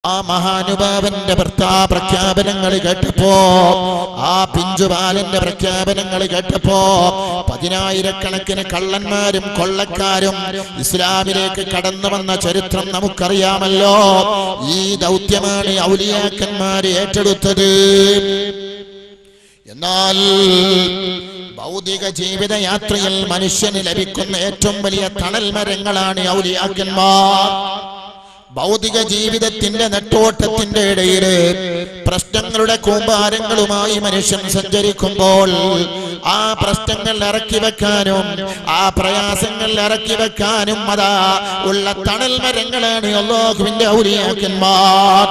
ആ മഹാനുഭാവന്റെ പ്രഖ്യാപനങ്ങൾ കേട്ടപ്പോ, ആ പിഞ്ചുപാലന്റെ പ്രഖ്യാപനങ്ങൾ കേട്ടപ്പോ പതിനായിരക്കണക്കിന് കള്ളന്മാരും കൊള്ളക്കാരും ഇസ്ലാമിലേക്ക് കടന്നു വന്ന ചരിത്രം നമുക്കറിയാമല്ലോ. ഈ ദൗത്യമാണ് ഔലിയാക്കന്മാര് ഏറ്റെടുത്തത്. എന്നാൽ ഭൗതിക ജീവിതയാത്രയിൽ മനുഷ്യന് ലഭിക്കുന്ന ഏറ്റവും വലിയ തണൽ മരങ്ങളാണ് ഔലിയാക്കന്മാർ. ഭൗതിക ജീവിതത്തിന്റെ നെട്ടോട്ടത്തിന്റെ ഇടയില് പ്രശ്നങ്ങളുടെ കൂമ്പാരങ്ങളുമായി മനുഷ്യൻ സഞ്ചരിക്കുമ്പോൾ ആ പ്രശ്നങ്ങൾ ഇറക്കി വെക്കാനും ആ പ്രയാസങ്ങൾ ഇറക്കി വെക്കാനും അതാ ഉള്ള തണൽ മരങ്ങളാണ് അല്ലാഹുവിന്റെ ഔലിയാക്കന്മാർ.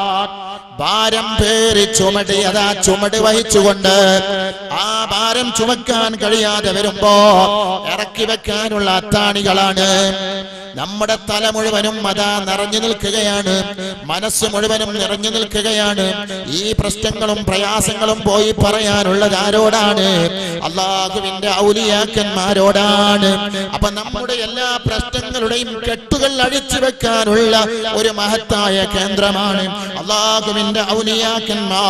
ഭാരം പേറി ചുമട് അതാ ചുമട് വഹിച്ചുകൊണ്ട് ആ ഭാരം ചുമക്കാൻ കഴിയാതെ വരുമ്പോ ഇറക്കി വെക്കാനുള്ള അത്താണികളാണ്. നമ്മുടെ തല മുഴുവനും അതാ നിറഞ്ഞു നിൽക്കുകയാണ്, മനസ്സ് മുഴുവനും നിറഞ്ഞു നിൽക്കുകയാണ്. ഈ പ്രശ്നങ്ങളും പ്രയാസങ്ങളും പോയി പറയാനുള്ളത് ആരോടാണ്? അല്ലാഹുവിന്റെ ഔലിയാക്കന്മാരോടാണ്. അപ്പൊ നമ്മുടെ എല്ലാ പ്രശ്നങ്ങളുടെയും കെട്ടുകൾ അഴിച്ചു വെക്കാനുള്ള ഒരു മഹത്തായ കേന്ദ്രമാണ് അല്ലാഹുവിന്റെ ഔലിയാക്കന്മാർ.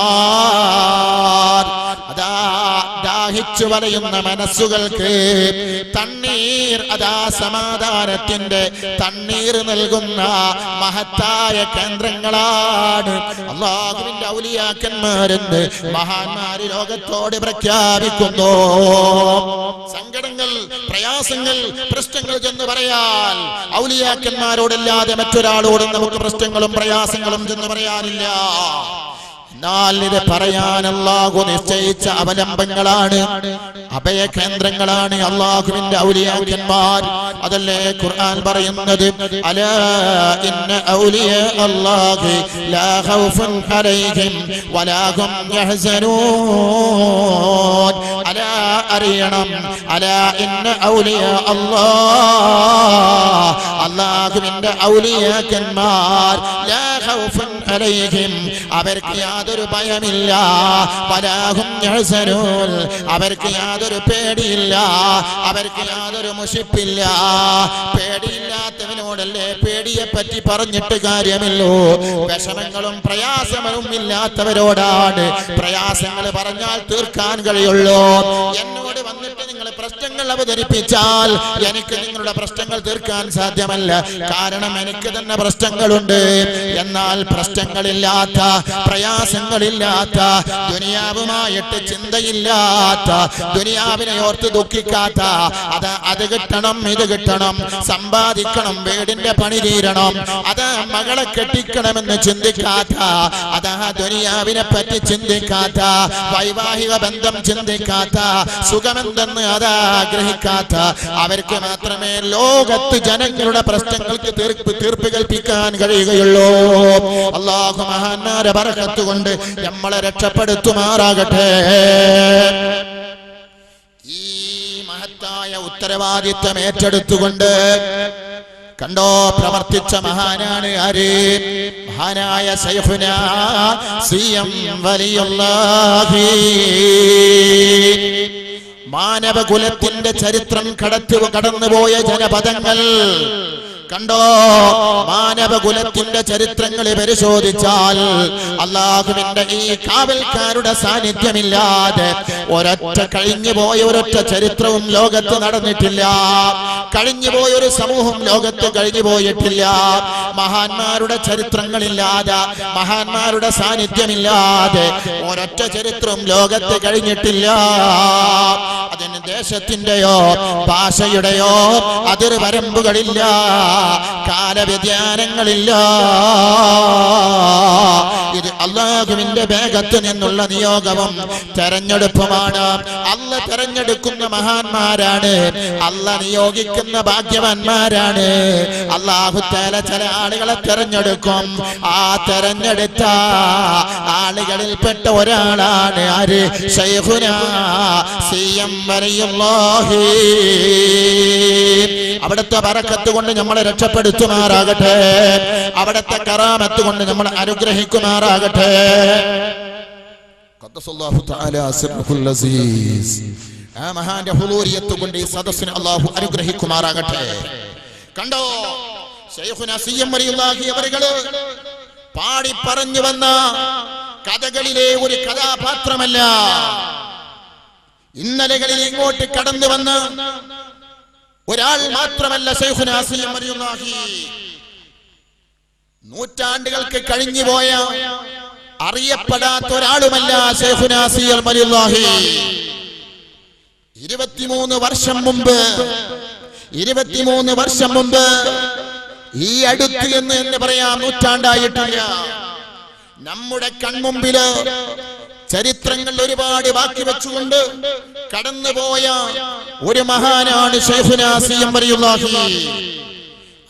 അതാ ദാഹിച്ചു വലയുന്ന മനസ്സുകൾക്ക് തണ്ണീർ, അതാ സമാധാനത്തിന്റെ തണ്ണീർ നൽകുന്ന മഹത്തായ കേന്ദ്രങ്ങളാണ് അല്ലാഹുവിന്റെ ഔലിയാക്കന്മാരെന്ന് മഹാന്മാര് ലോകത്തോട് പ്രഖ്യാപിക്കുന്നു. സങ്കടങ്ങൾ, പ്രയാസങ്ങൾ, പ്രശ്നങ്ങൾ ചെന്ന് പറയാൻ ഔലിയാക്കന്മാരോടല്ലാതെ മറ്റൊരാളോടും നമുക്ക് പ്രശ്നങ്ങളും പ്രയാസങ്ങളും ചെന്ന് പറയാനില്ല. എന്നാൽ ഇത് പറയാൻ അല്ലാഹു നിശ്ചയിച്ച അവലംബങ്ങളാണ്, അഭയ കേന്ദ്രങ്ങളാണ് അല്ലാഹുവിന്റെ ഔലിയാക്കന്മാർ. അതല്ലേ ഖുർആൻ പറയുന്നത്, അലാ ഇന്ന ഔലിയാ അല്ലാഹി ലാ ഖൗഫുൻ അലൈഹിം വലാ ഹും യഹ്സനൂൻ. അലാ അറിയണം, അലാ ഇന്ന ഔലിയാ അല്ലാഹ്, അല്ലാഹുവിന്റെ ഔലിയാക്കന്മാർ ലാ ഖൗഫുൻ അലൈഹിം അവർക്ക് യാതൊരു ഭയമില്ല, വലാ ഹും യഹ്സനൂൻ അവർക്ക് യാതൊരു പേടിയില്ല, അവർക്ക് യാതൊരു മുഷിപ്പില്ല. പേടിയില്ലാത്തവനോടല്ലേ പേടിയെ പറ്റി പറഞ്ഞിട്ട് കാര്യമില്ലോ. വിഷമങ്ങളും പ്രയാസങ്ങളും ഇല്ലാത്തവരോടാണ് പ്രയാസങ്ങൾ പറഞ്ഞാൽ തീർക്കാൻ കഴിയുള്ളൂ. എന്നോട് വന്നിട്ട് നിങ്ങൾ പ്രശ്നങ്ങൾ അവതരിപ്പിച്ചാൽ എനിക്ക് നിങ്ങളുടെ പ്രശ്നങ്ങൾ തീർക്കാൻ സാധ്യമല്ല, കാരണം എനിക്ക് തന്നെ പ്രശ്നങ്ങളുണ്ട്. എന്നാൽ പ്രശ്നങ്ങളില്ലാത്ത, പ്രയാസങ്ങളില്ലാത്ത, ദുനിയാവുമായിട്ട് ചിന്തയില്ലാത്ത, ദുനിയാവിനെ ഓർത്ത് ദുഃഖിക്കാത്ത, അത് കിട്ടണം ഇത് കിട്ടണം, സമ്പാദിക്കണം, വീടിന്റെ പണി തീരണം, അത് മകളെ കെട്ടിക്കണമെന്ന് ചിന്തിക്കാത്ത, അതാ ദുനിയാവിനെ പറ്റി ചിന്തിക്കാത്ത, വൈവാഹിക ബന്ധം ചിന്തിക്കാത്ത, സുഖമെന്തെന്ന് അത് ആഗ്രഹിക്കാത്ത അവർക്ക് മാത്രമേ ലോകത്ത് ജനങ്ങളുടെ പ്രശ്നങ്ങൾക്ക് തീർപ്പ് കൽപ്പിക്കാൻ കഴിയുകയുള്ളൂ. അല്ലാഹു മഹാന്മാരെ ബറക്കത്ത് കൊണ്ട് നമ്മളെ രക്ഷപ്പെടുത്തുമാറാകട്ടെ. ഈ മഹത്തായ ഉത്തരവാദിത്വം ഏറ്റെടുത്തുകൊണ്ട് കണ്ടോ പ്രവർത്തിച്ച മഹാനാണ് ആര്? മഹാനായ ശൈഖുനാ സിഎം വലിയുല്ലാഹി. മാനവകുലത്തിന്റെ ചരിത്രം കടന്നുപോയ ജനപദങ്ങൾ കണ്ടോ. മാനവകുലത്തിന്റെ ചരിത്രങ്ങളെ പരിശോധിച്ചാൽ അല്ലാഹുവിന്റെ ഈ കാവൽക്കാരുടെ സാന്നിധ്യമില്ലാതെ കഴിഞ്ഞുപോയ ഒരൊറ്റ ചരിത്രവും ലോകത്ത് നടന്നിട്ടില്ല. കഴിഞ്ഞുപോയ ഒരു സമൂഹം ലോകത്ത് കഴിഞ്ഞു പോയിട്ടില്ല. മഹാന്മാരുടെ ചരിത്രങ്ങളില്ലാതെ, മഹാന്മാരുടെ സാന്നിധ്യമില്ലാതെ ഒരൊറ്റ ചരിത്രവും ലോകത്ത് കഴിഞ്ഞിട്ടില്ല. അതിന് ദേശത്തിന്റെയോ ഭാഷയുടെയോ അതിർവരമ്പുകളില്ല, കാലവ്യതിയാനങ്ങളില്ല. ഇത് അല്ലാഹുവിന്റെ വേഗത്ത് നിന്നുള്ള നിയോഗവും തെരഞ്ഞെടുപ്പുമാണ്. അല്ല തെരഞ്ഞെടുക്കുന്ന മഹാന്മാരാണ്, അല്ല നിയോഗിക്കുന്ന ഭാഗ്യവാന്മാരാണ്. അല്ലാഹു തആല ചില ആളുകളെ തെരഞ്ഞെടുക്കും. ആ തെരഞ്ഞെടുത്ത ആളുകളിൽപ്പെട്ട ഒരാളാണ് ആര്? ശൈഖുനാ സിഎം വലിയുല്ലാഹി. അവിടുത്തെ ബറക്കത്ത് കൊണ്ട് നമ്മളെ രക്ഷപ്പെടുത്തുമാറാകട്ടെ, അവിടുത്തെ കറാമത്ത് കൊണ്ട് നമ്മൾ അനുഗ്രഹിക്കുമാറാകട്ടെ. ഖദ്ദസല്ലാഹു തആല സിർറുൽ അസീസ്. ആ മഹാന്റെ ഹുളൂരിയത്ത് കൊണ്ട് ഈ സദസ്സിനെ അല്ലാഹു അനുഗ്രഹിക്കുമാറാകട്ടെ. കണ്ടോ ശൈഖുനാ സിഎം വലിയുല്ലാഹി അവരുകള് പാടി പറഞ്ഞു വന്ന കഥകളിലെ ഒരു കഥാപാത്രമല്ല. ഇന്നലകളിൽ ഇങ്ങോട്ട് കടന്നു വന്ന ഒരാൾ മാത്രമല്ല ശൈഖുനാ സിയം വലിയുല്ലാഹി. നൂറ്റാണ്ടുകൾക്ക് കഴിഞ്ഞുപോയ അറിയപ്പെടാത്ത ഒരാളുമല്ല ശൈഖുനാ സിയം വലിയുല്ലാഹി. 23 വർഷം മുമ്പ് ഈ അടുത്ത് എന്ന് പറയാം, നൂറ്റാണ്ടായിട്ടില്ല, നമ്മുടെ കൺമുമ്പില് ചരിത്രങ്ങൾ ഒരുപാട് ബാക്കി വെച്ചുകൊണ്ട് കടന്നുപോയ ഒരു മഹാനാണ് ശൈഖുനാ സിയം വലിയുല്ലാഹി.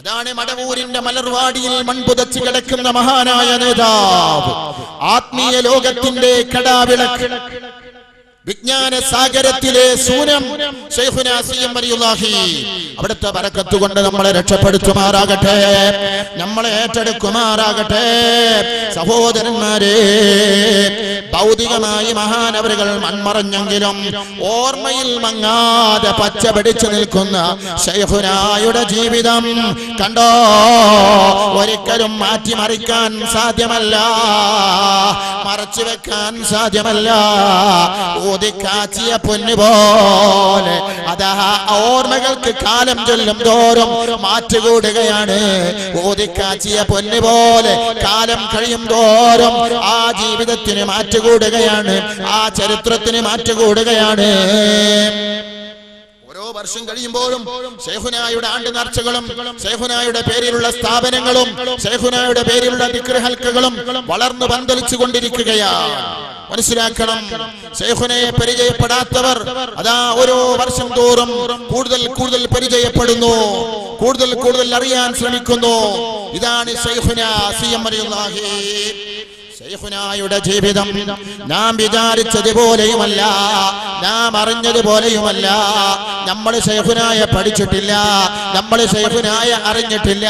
അതാണ് മടവൂരിന്റെ മലർവാടിയിൽ മൺപുതച്ച് കിടക്കുന്ന മഹാനായ നേതാവ്, ആത്മീയ ലോകത്തിന്റെ കടാവിളക്ക്, വിജ്ഞാന സാഗരത്തിലെ സൂനം ശൈഖുനാ സിയം വലിയുല്ലാഹി. അവിടുത്തെ ബറക്കത്ത് കൊണ്ട് നമ്മളെ രക്ഷപ്പെടുത്തുമാറാകട്ടെ, നമ്മളെ ഏറ്റെടുക്കുമാറാകട്ടെ. സഹോദരന്മാരെ, ഭൗതികമായി മഹാനവറുകൾ മൺമറഞ്ഞെങ്കിലും ഓർമ്മയിൽ മങ്ങാതെ പച്ച പിടിച്ചു നിൽക്കുന്ന ശൈഖുനായുടെ ജീവിതം കണ്ടോ, ഒരിക്കലും മാറ്റിമറിക്കാൻ സാധ്യമല്ല, മറച്ചു വെക്കാൻ സാധ്യമല്ല. ഓതിക്കാച്ചിയ പൊന്നുപോലെ അതാ ഓർമ്മകൾക്ക് കാലം ചൊല്ലും തോറും മാറ്റുകൂടുകയാണ്. ഓതിക്കാച്ചിയ പൊന്നുപോലെ കാലം കഴിയും തോറും ആ ജീവിതത്തിന് മാറ്റുകൂടുകയാണ്, ആ ചരിത്രത്തിന് മാറ്റുകൂടുകയാണ്. ഓരോ വർഷം കഴിയുമ്പോഴും ശൈഖുനായുടെ ആണ്ട് നേർച്ചകളും ശൈഖുനായുടെ പേരിലുള്ള സ്ഥാപനങ്ങളും ശൈഖുനായുടെ പേരിലുള്ള ദിക്ർ ഹൽക്കകളും വളർന്നു പന്തലിച്ചു കൊണ്ടിരിക്കുകയാണ്. മനസ്സിലാക്കണം, ശൈഖുനയെ പരിചയപ്പെടാത്തവർ അതാ ഓരോ വർഷം തോറും കൂടുതൽ പരിചയപ്പെടുന്നു, കൂടുതൽ അറിയാൻ ശ്രമിക്കുന്നു. ഇതാണ് ശൈഖുനാ സിയം വലിയുല്ലാഹി. ശൈഖുനായുടെ ജീവിതം നാം വിചാരിച്ചതുപോലെയുമല്ല, നാം അറിഞ്ഞതുപോലെയുമല്ല. നമ്മൾ ശൈഖുനായെ പഠിച്ചിട്ടില്ല, നമ്മൾ ശൈഖുനായെ അറിഞ്ഞിട്ടില്ല.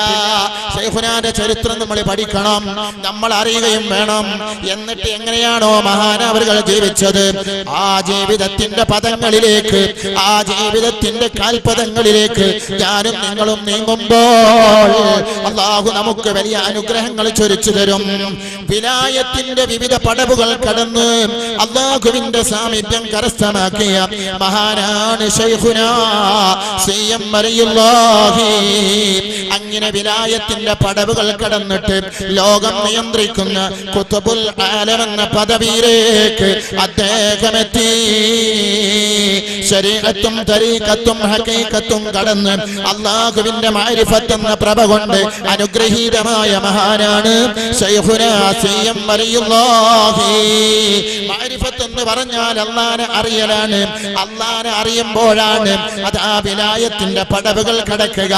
ശൈഖുനാന്റെ ചരിത്രം നമ്മൾ പഠിക്കണം, നമ്മൾ അറിയുകയും വേണം. എന്നിട്ട് എങ്ങനെയാണോ മഹാനവറുകൾ ജീവിച്ചത്, ആ ജീവിതത്തിന്റെ പദങ്ങളിലേക്ക്, ആ ജീവിതത്തിന്റെ കാൽപദങ്ങളിലേക്ക് ഞാനും നിങ്ങളും നീങ്ങുമ്പോൾ അല്ലാഹു നമുക്ക് വലിയ അനുഗ്രഹങ്ങൾ ചൊരിച്ചു തരും. വിലായത്തിന്റെ വിവിധ പടവുകൾ കടന്ന് അല്ലാഹുവിന്റെ സാമീപ്യം കരസ്ഥമാക്കിയ മഹാനാണ് ശൈഖുനാ സിയം വലിയുല്ലാഹി. അങ്ങനെ വിലായത്തിന്റെ പടവുകൾ കടന്നിട്ട് ലോകം നിയന്ത്രിക്കുന്ന ഖുത്ബുൽ ആലം എന്ന പദവിയിലേക്ക് അദ്ദേഹമെത്തി. ശരീഅത്തും തരീഖത്തും ഹഖീഖത്തും കടന്ന് അല്ലാഹുവിന്റെ മാരിഫത്ത് എന്ന പ്രഭ കൊണ്ട് അനുഗ്രഹീതമായ മഹാനാണ് ശൈഖുനാ സിയം വലിയുല്ലാഹി. മാരിഫത്ത് എന്ന് പറഞ്ഞാൽ അല്ലാഹനെ അറിയലാണ്. അല്ലാഹനെ അറിയുമ്പോഴാണ് അതാ വിലായത്തിന്റെ പടവുകൾ കടക്കുക.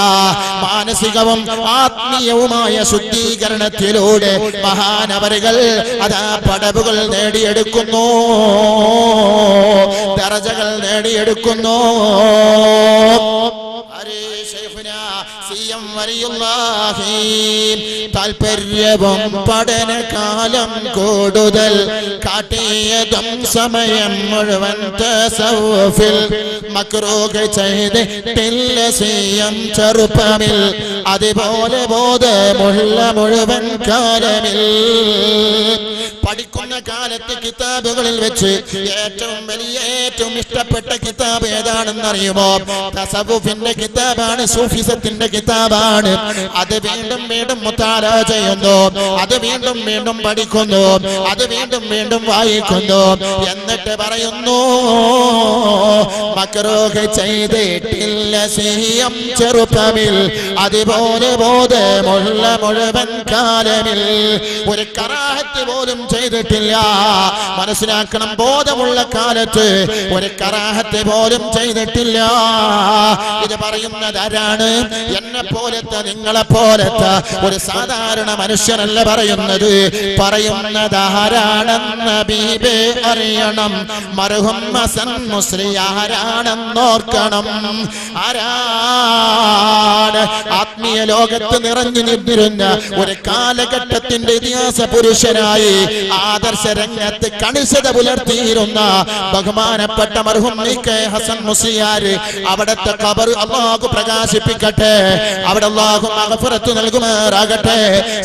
മാനസികവും ആത്മീയവുമായ ശുദ്ധീകരണത്തിലൂടെ മഹാനവറുകൾ അതാ പടവുകൾ നേടിയെടുക്കുന്നു, ദറജകൾ നേടിയെടുക്കുന്നു. താൽപര്യവും പഠനകാലം കൂടുതൽ കാട്ടിയതും സമയം മുഴുവൻ തസവ്വുഫിൽ മക്റൂഹ് ചെയ്തിട്ടില്ല സിയം ചെറുപ്പമിൽ, അതുപോലെ ബോധമുള്ള മുഴുവൻ കാലമിൽ. പഠിക്കുന്ന കാലത്ത് കിതാബുകളിൽ വെച്ച് ഏറ്റവും ഇഷ്ടപ്പെട്ട കിതാബ് ഏതാണെന്ന് അറിയുമോ? തസവ്വുഫിന്റെ കിതാബാണ്, സൂഫിസത്തിന്റെ കിതാബാണ്. അത് വീണ്ടും മുത്താലാ ചെയ്യുന്നു, അത് വീണ്ടും പഠിക്കുന്നു, അത് വീണ്ടും വായിക്കുന്നു. എന്നിട്ട് പറയുന്നു, മക്റൂഹ് ചെയ്തിട്ടില്ല സിയം ചെറുപ്പമിൽ, അതുപോലെ ബോധമുള്ള മുഴുവൻ കാലമിൽ. ഒരു കറാഹത്ത് പോലും ചെയ്തിട്ടില്ല. മനസ്സിലാക്കണം, ബോധമുള്ള കാലത്ത് ഒരു കറാഹത്ത് പോലും ചെയ്തിട്ടില്ല. ഇത് പറയുന്നത് ആരാണ്? എന്നെ പോലത്തെ നിങ്ങളെ പോലത്തെ ഒരു സാധാരണ മനുഷ്യനല്ല പറയുന്നത്. പറയുന്നത് ആരാണെന്ന് ബീബേ അറിയണം, മർഹൂം ഹസൻ മുസ്ലി ആരാണെന്നോർക്കണം. ആരാണ്? ആത്മീയ ലോകത്ത് നിറഞ്ഞു നിന്നിരുന്ന ഒരു കാലഘട്ടത്തിന്റെ ഇതിഹാസ പുരുഷനായി ആദർശ രംഗത്ത് കണിശത പുലർത്തിയിരുന്ന ബഹുമാനപ്പെട്ട മർഹൂം കെ ഹസൻ മുസ്ലിയാർ അവിടത്തെ ഖബർ അല്ലാഹു പ്രകാശിപ്പിക്കട്ടെ, അവിടെ അല്ലാഹു മഗ്ഫിറത്ത് നൽകുമാറാകട്ടെ.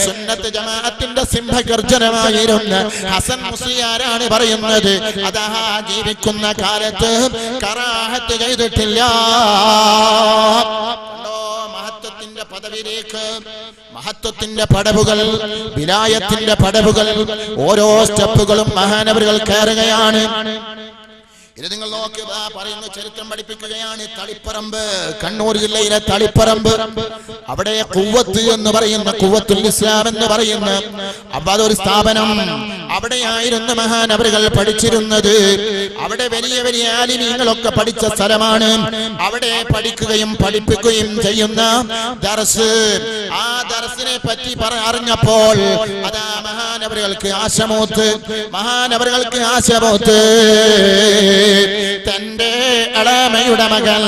സുന്നത്ത് ജമാഅത്തിന്റെ സിംഹഗർജനമായിരുന്ന ഹസൻ മുസ്ലിയാരാണ് പറയുന്നത്, അതാ ജീവിക്കുന്ന കാലത്ത് കറാഹത്ത് ചെയ്തിട്ടില്ല. മഹത്വത്തിന്റെ പദവിയിലേക്ക്, മഹത്വത്തിന്റെ പടവുകൾ, വിലായത്തിന്റെ പടവുകൾ, ഓരോ സ്റ്റെപ്പുകളും മഹാനവറുകൾ കയറുകയാണ്. ഇത് നിങ്ങൾ നോക്കി പറയുന്ന ചരിത്രം പഠിപ്പിക്കുകയാണ്. തളിപ്പറമ്പ്, കണ്ണൂർ ജില്ലയിലെ തളിപ്പറമ്പ്, അവിടെ ഖുവ്വത്ത് എന്ന് പറയുന്ന, ഖുവ്വത്തുൽ ഇസ്ലാം എന്ന് പറയുന്ന അതൊരു സ്ഥാപനം. അവിടെയായിരുന്നു മഹാനവറുകൾ പഠിച്ചിരുന്നത്. അവിടെ വലിയ വലിയ ആലിമീങ്ങളൊക്കെ പഠിച്ച സ്ഥലമാണ്. അവിടെ പഠിക്കുകയും പഠിപ്പിക്കുകയും ചെയ്യുന്ന ദർസ്, ആ ദർസിനെ പറ്റി അറിഞ്ഞപ്പോൾ അതാ മഹാനവറുകൾക്ക് ആശമൂത്ത്, മഹാനവറുകൾക്ക് ആശമൂത്ത്. തന്റെ അളാമയുടെ മകൻ,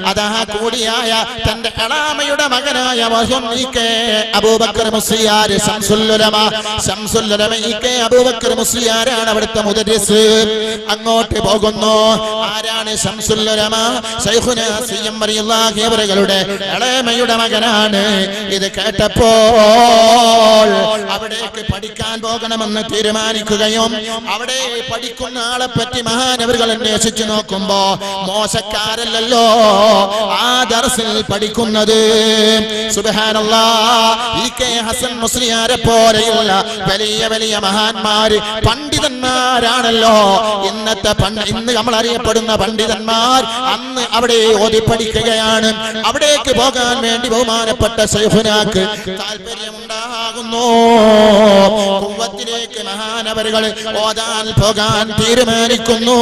അതാ കൂടിയായ തന്റെ അളാമയുടെ മകനായ അബൂബക്കർ മുസ്ലിയാർ, ശംസുൽ ഉലമ ഇ.കെ. അബൂബക്കർ മുസ്ലിയാരാണ് അവിടുത്തെ മുദരിസ്. അങ്ങോട്ട് പോകുന്നു. ആരാണ് ശംസുൽ ഉലമ? ശൈഖുനാ സി.എം. റളിയല്ലാഹു അവരുടെ അളാമയുടെ മകനാണ്. ഇത് കേട്ടപ്പോൾ അവിടേക്ക് പഠിക്കാൻ പോകണമെന്ന് തീരുമാനിക്കുകയും അവിടെ പഠിക്കുന്ന ആളെ പറ്റി മഹാനവറുകൾ അന്വേഷിച്ചു നോക്കുമ്പോ മോശക്കാരല്ലല്ലോ ആ ദർസിൽ പഠിക്കുന്നത്. സുബ്ഹാനല്ലാഹ്, ഇ.കെ. ഹസൻ മുസ്ലിയാരെ പോലെയുള്ള വലിയ വലിയ മഹാന്മാര്, പണ്ഡിതന്മാരാണല്ലോ ഇന്നത്തെ ഇന്ന് നമ്മൾ അറിയപ്പെടുന്ന പണ്ഡിതന്മാർ. അന്ന് അവിടെ ഓതി പഠിക്കുകയാണ്. അവിടേക്ക് പോകാൻ വേണ്ടി ബഹുമാനപ്പെട്ട ശൈഖുനാക്ക് താല്പര്യമുണ്ടാകുന്നു. ഖുവ്വത്തിലേക്ക് മഹാനവറുകൾ ഓതാൻ പോകാൻ തീരുമാനിക്കുന്നു.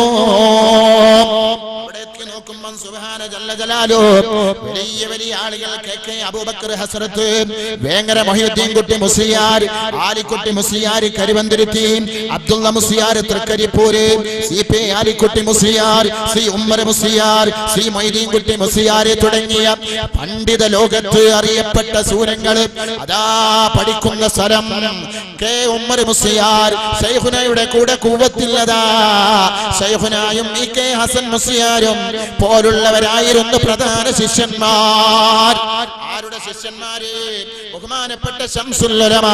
നോക്കുമ്പോൾ സുബ്ഹാന ജല്ല ജലാലു വലിയ വലിയ ആളുകൾ, കെ അബൂബക്കർ ഹസ്രത്ത്, Vengara Mohiyuddin Kutty Musliyar, Alikutty Musliyar Karivanthiruthi, Abdulla Musliyar Trikaripur, C P. Alikutty Musliyar, C. Ummer Musliyar, C. Moideen Kutty Musliyar തുടങ്ങിയ പണ്ഡിത ലോകത്ത് അറിയപ്പെട്ട സൂരങ്ങൾ അതാ പഠിക്കുന്ന സ്ഥലം. കെ ഉമ്മർ മുസ്ലിയാർ ശൈഖുനയുടെ കൂടെ ഖുവ്വത്തില്ലതാ ശൈഖുനായും ഇ.കെ. ഹസൻ മുസ്ലിയാരും പോലുള്ളവരായിരുന്നു പ്രധാന ശിഷ്യന്മാർ. ആരുടെ ശിഷ്യന്മാര്? ബഹുമാനപ്പെട്ട ശംസുൽ ഉലമ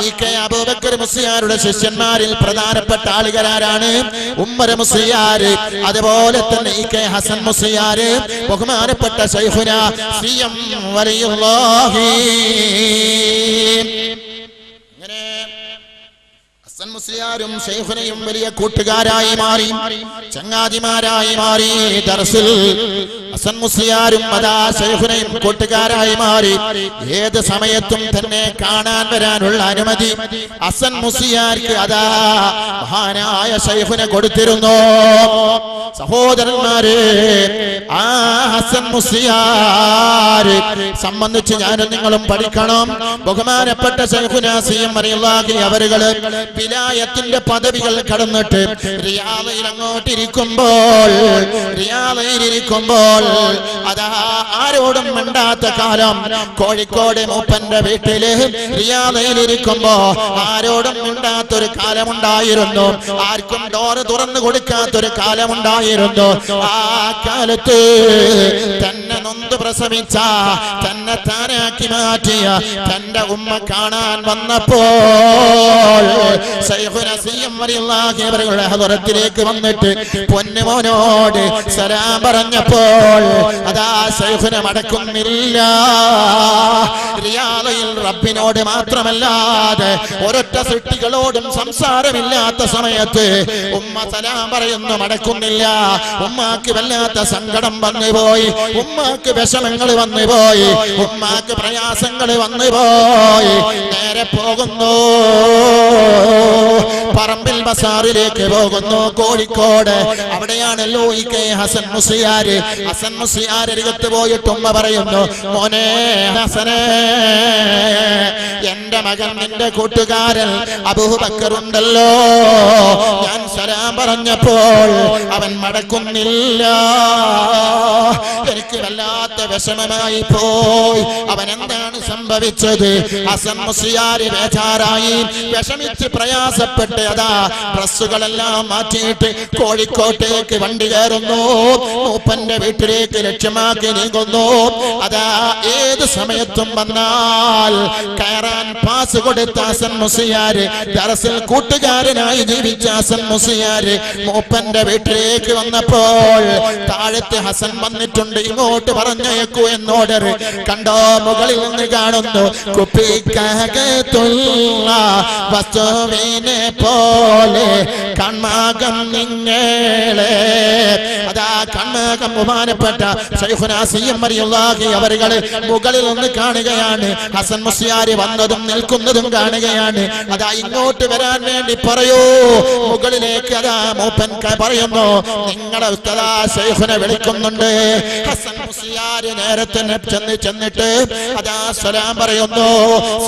ഇ.കെ. അബൂബക്കർ മുസ്ലിയാരുടെ ശിഷ്യന്മാരിൽ പ്രധാനപ്പെട്ട ആളുകളാരാണ്? ഉമ്മർ മുസ്ലിയാർ, അതുപോലെ തന്നെ ഇ.കെ. ഹസൻ മുസ്ലിയാർ, ബഹുമാനപ്പെട്ട ശൈഖുനാ സി.എം. വലിയുല്ലാഹി. ഹസൻ മുസ്ലിയാരും ശൈഖുനയും വലിയ കൂട്ടുകാരായി മാറി, ചങ്ങാതിമാരായി മാറി. ദർസിൽ ഹസൻ മുസ്ലിയാരും അതാ ശൈഖുനയും കൂട്ടുകാരായി മാറി. ഏത് സമയത്തും തന്നെ കാണാൻ വരാനുള്ള അനുമതി ഹസൻ മുസ്ലിയാർക്ക് അതാ മഹാനായ ശൈഖുന കൊടുത്തിരുന്നു. സഹോദരന്മാരെ, ആ ഹസൻ മുസ്ലിയാർ സംബന്ധിച്ച് ഞാനും നിങ്ങളും പഠിക്കണം. ബഹുമാനപ്പെട്ട ശൈഖുനാ സി.എം. റളിയല്ലാഹു അവരുകള് വിലായത്തിന്റെ പദവികൾ കടന്നിട്ട് റിയാദയിൽ അങ്ങോട്ടിരിക്കുമ്പോൾ അതാ ആരോടും മിണ്ടാത്ത കാലം. കോഴിക്കോട് മൂപ്പന്റെ വീട്ടില് റിയാദയിലിരിക്കുമ്പോ ആരോടും മിണ്ടാത്തൊരു കാലമുണ്ടായിരുന്നു. ആർക്കും ഡോറ് തുറന്നു കൊടുക്കാത്തൊരു കാലമുണ്ടായിരുന്നു. ആ കാലത്ത് തന്നെ നൊന്ത് പ്രസവിച്ച, തന്നെ താനാക്കി മാറ്റിയ തന്റെ ഉമ്മ കാണാൻ വന്നപ്പോൾ ശൈഖുനാ സി.എം. റളിയല്ലാഹു അവരുടെ ഹദറത്തിലേക്ക് വന്നിട്ട് പൊന്നുമോനോട് സലാം പറഞ്ഞപ്പോൾ അതാ ശൈഖുന മടക്കുന്നില്ല. റിയാദയിൽ റബ്ബിനോട് മാത്രമല്ലാതെ ഒരൊറ്റ സൃഷ്ടികളോടും സംസാരമില്ലാത്ത സമയത്ത് ഉമ്മ സലാം പറയുന്നു, മടക്കുന്നില്ല. ഉമ്മാക്ക് വല്ലാത്ത സങ്കടം വന്നുപോയി, ഉമ്മാക്ക് വിഷമങ്ങൾ വന്നുപോയി, ഉമ്മാക്ക് പ്രയാസങ്ങൾ വന്നുപോയി. നേരെ പോകുന്നു, പറമ്പിൽ ബസാറിലേക്ക് പോകുന്നു, കോഴിക്കോട്. അവിടെയാണല്ലോ ഇ.കെ. ഹസൻ മുസ്ലിയാർ. ഹസൻ മുസ്ലിയാർ അരികത്ത് പോയിട്ട് ഉമ്മ പറയുന്നു, മോനെ ഹസനെ, എന്റെ മകൻ നിന്റെ കൂട്ടുകാരൻ അബൂബക്കർ ഉണ്ടല്ലോ, ഞാൻ സലാം പറഞ്ഞപ്പോൾ അവൻ മടക്കുന്നില്ല. എനിക്ക് വല്ലാത്ത വിഷമമായി പോയി. അവൻ എന്താണ് സംഭവിച്ചത്? ഹസൻ മുസ്ലിയാർ ബേജാറായി, വിഷമിച്ച് പ്രയാസപ്പെട്ട് അതാ ഡ്രസ്സുകളെല്ലാം മാറ്റിയിട്ട് കോഴിക്കോട്ടേക്ക് വണ്ടി കയറുന്നു. മൂപ്പന്റെ വീട്ടിലേക്ക് ലക്ഷ്യമാക്കി നീങ്ങുന്നു. അതാ ഏത് സമയത്തും വന്നാൽ കയറാൻ പാസ് കൊടുത്ത ഹസൻ മുസ്ലിയാർ, ദർസിൽ കൂട്ടുകാരനായി ജീവിച്ച ഹസൻ മുസ്ലിയാർ മൂപ്പന്റെ വീട്ടിലേക്ക് വന്നപ്പോൾ താഴത്തെ ഹസൻ വന്നിട്ടുണ്ട്, ഇങ്ങോട്ട് പറഞ്ഞേക്കൂ എന്നോർഡർ. കണ്ടോ, മുകളിൽ നിന്ന് കാണുന്നു കുപ്പിക്കകത്തുള്ള വസ്തുവിനെ പോലെ കൺമാകം നിങ്ങളെ. അതാ കൺമാകം ബഹുമാനപ്പെട്ട ശൈഖുനാ സിഎം റളിയല്ലാഹു അവരുകള് മുകളിൽ നിന്ന് കാണുകയാണ്. ഹസൻ മുസ്ലിയാർ വന്നതും നിൽക്കുന്നതും കാണുകയാണ്. അതാ ഇങ്ങോട്ട് വരാൻ വേണ്ടി പറയൂ. മുകളിലേക്ക് അതാ മൂപ്പൻ പറയുന്നു, നിങ്ങളെ ഉസ്താദ് ശൈഖുനെ വിളിക്കുന്നുണ്ട്. ഹസൻ മുസ്ലിയാർ നേരത്തെ ചെന്നിട്ട് അതാ സലാം പറയുന്നു,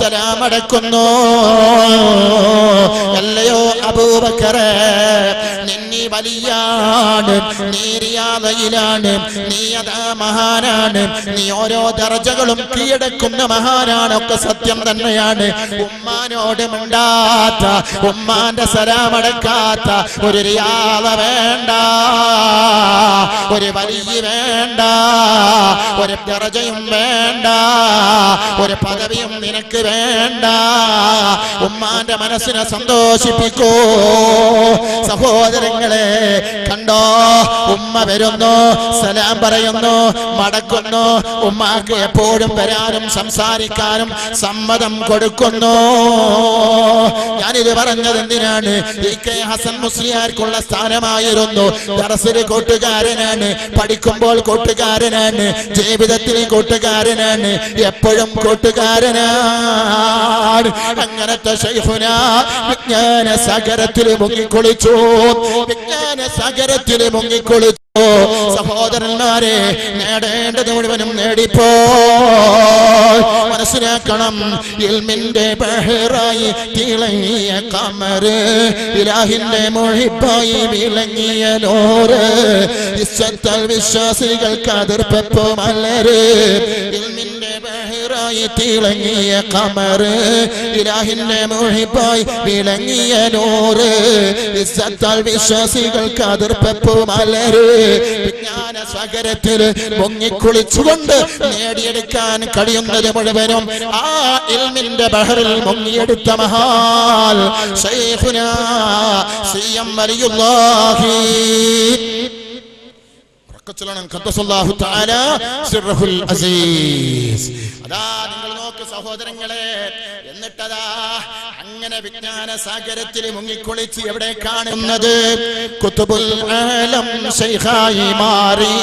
സലാം അടക്കുന്നു. അല്ലയോ അബൂബക്കറെ, നിന്നീ വലിയാണ്, നീ റിയാദയിലാണ്, നീ അതാ മഹാനാണ്, നീ ഓരോ ദർജകളും കീഴടക്കുന്ന മഹാനാണ്. ഒക്കെ സത്യം തന്നെയാണ്. ഉമ്മാനോട് മിണ്ടാത്ത, ഉമ്മാന്റെ സലാം അടക്കാത്ത ഒരു റിയാദ വേണ്ട, ഒരു വലിയ വേണ്ട, ഒരു ദർജയും വേണ്ട, ഒരു പദവിയും നിനക്ക് വേണ്ട. ഉമ്മാന്റെ മനസ്സിനെ സന്തോഷിപ്പിക്കൂ. സഹോദരങ്ങളെ കണ്ടോ, ഉമ്മ വരുന്നു, സലാം പറയുന്നു, മടക്കുന്നു. ഉമ്മാക്ക് എപ്പോഴും വരാനും സംസാരിക്കാനും സമ്മതം കൊടുക്കുന്നു. ഞാനിത് പറഞ്ഞത് എന്തിനാണ്? കെ ഹസൻ മുസ്ലിയാർക്കുള്ള സ്ഥാനമായിരുന്നു. ദർസിൽ കൂട്ടുകാരനാണ്, പഠിക്കുമ്പോൾ കൂട്ടുകാരനാണ്, ജീവിതത്തിൽ കൂട്ടുകാരനാണ്, എപ്പോഴും കൂട്ടുകാരനാണ്. അങ്ങനത്തെ ശൈഖുനാ വിജ്ഞാന സാഗരത്തിൽ മുങ്ങിക്കുളിച്ചു, വിജ്ഞാന സാഗരത്തിൽ മുങ്ങിക്കുളിച്ചു. സഹോദരന്മാരെ, നേടേണ്ടത് മുഴുവനും നേടിപ്പോ. മനസ്സിലാക്കണം, ഇൽമിന്റെ ബഹറായി തിളങ്ങിയ കമറ്, ഇലാഹിന്റെ മുഹിബായി വിളങ്ങിയ നൂറ്, ഇസ്സത്താൽ വിശ്വാസികൾക്ക് അതിർപ്പപ്പോ മലര്. ഇൽമിന്റെ ബഹറായി തിളങ്ങിയ കമറ്, ഇലാഹിന്റെ മുഹിബായി വിളങ്ങിയ നൂറ്, ഇസ്സത്താൽ വിശ്വാസികൾക്ക് അതിർപ്പപ്പോ മലര്. വിജ്ഞാന സാഗരത്തിൽ മുങ്ങിക്കുളിച്ചുകൊണ്ട് നേടിയെടുക്കാൻ കഴിയുന്നത് മുഴുവനും ആ ഇൽമിന്റെ ബഹറിൽ മുങ്ങിയെടുത്ത മഹാൻ ശൈഖുനാ സിഎം വലിയുല്ലാഹി ഖദ്ദസല്ലാഹു തആല സിർറുൽ അസീസ്. അതാ നിങ്ങൾ നോക്ക് സഹോദരങ്ങളെ, എന്നിട്ടതാ അങ്ങനെ വിജ്ഞാന സാഗരത്തിൽ മുങ്ങിക്കുളിച്ച് എവിടെ കാണുന്നത്? കുതുബുൽ ആലം ശൈഖായി മാറി,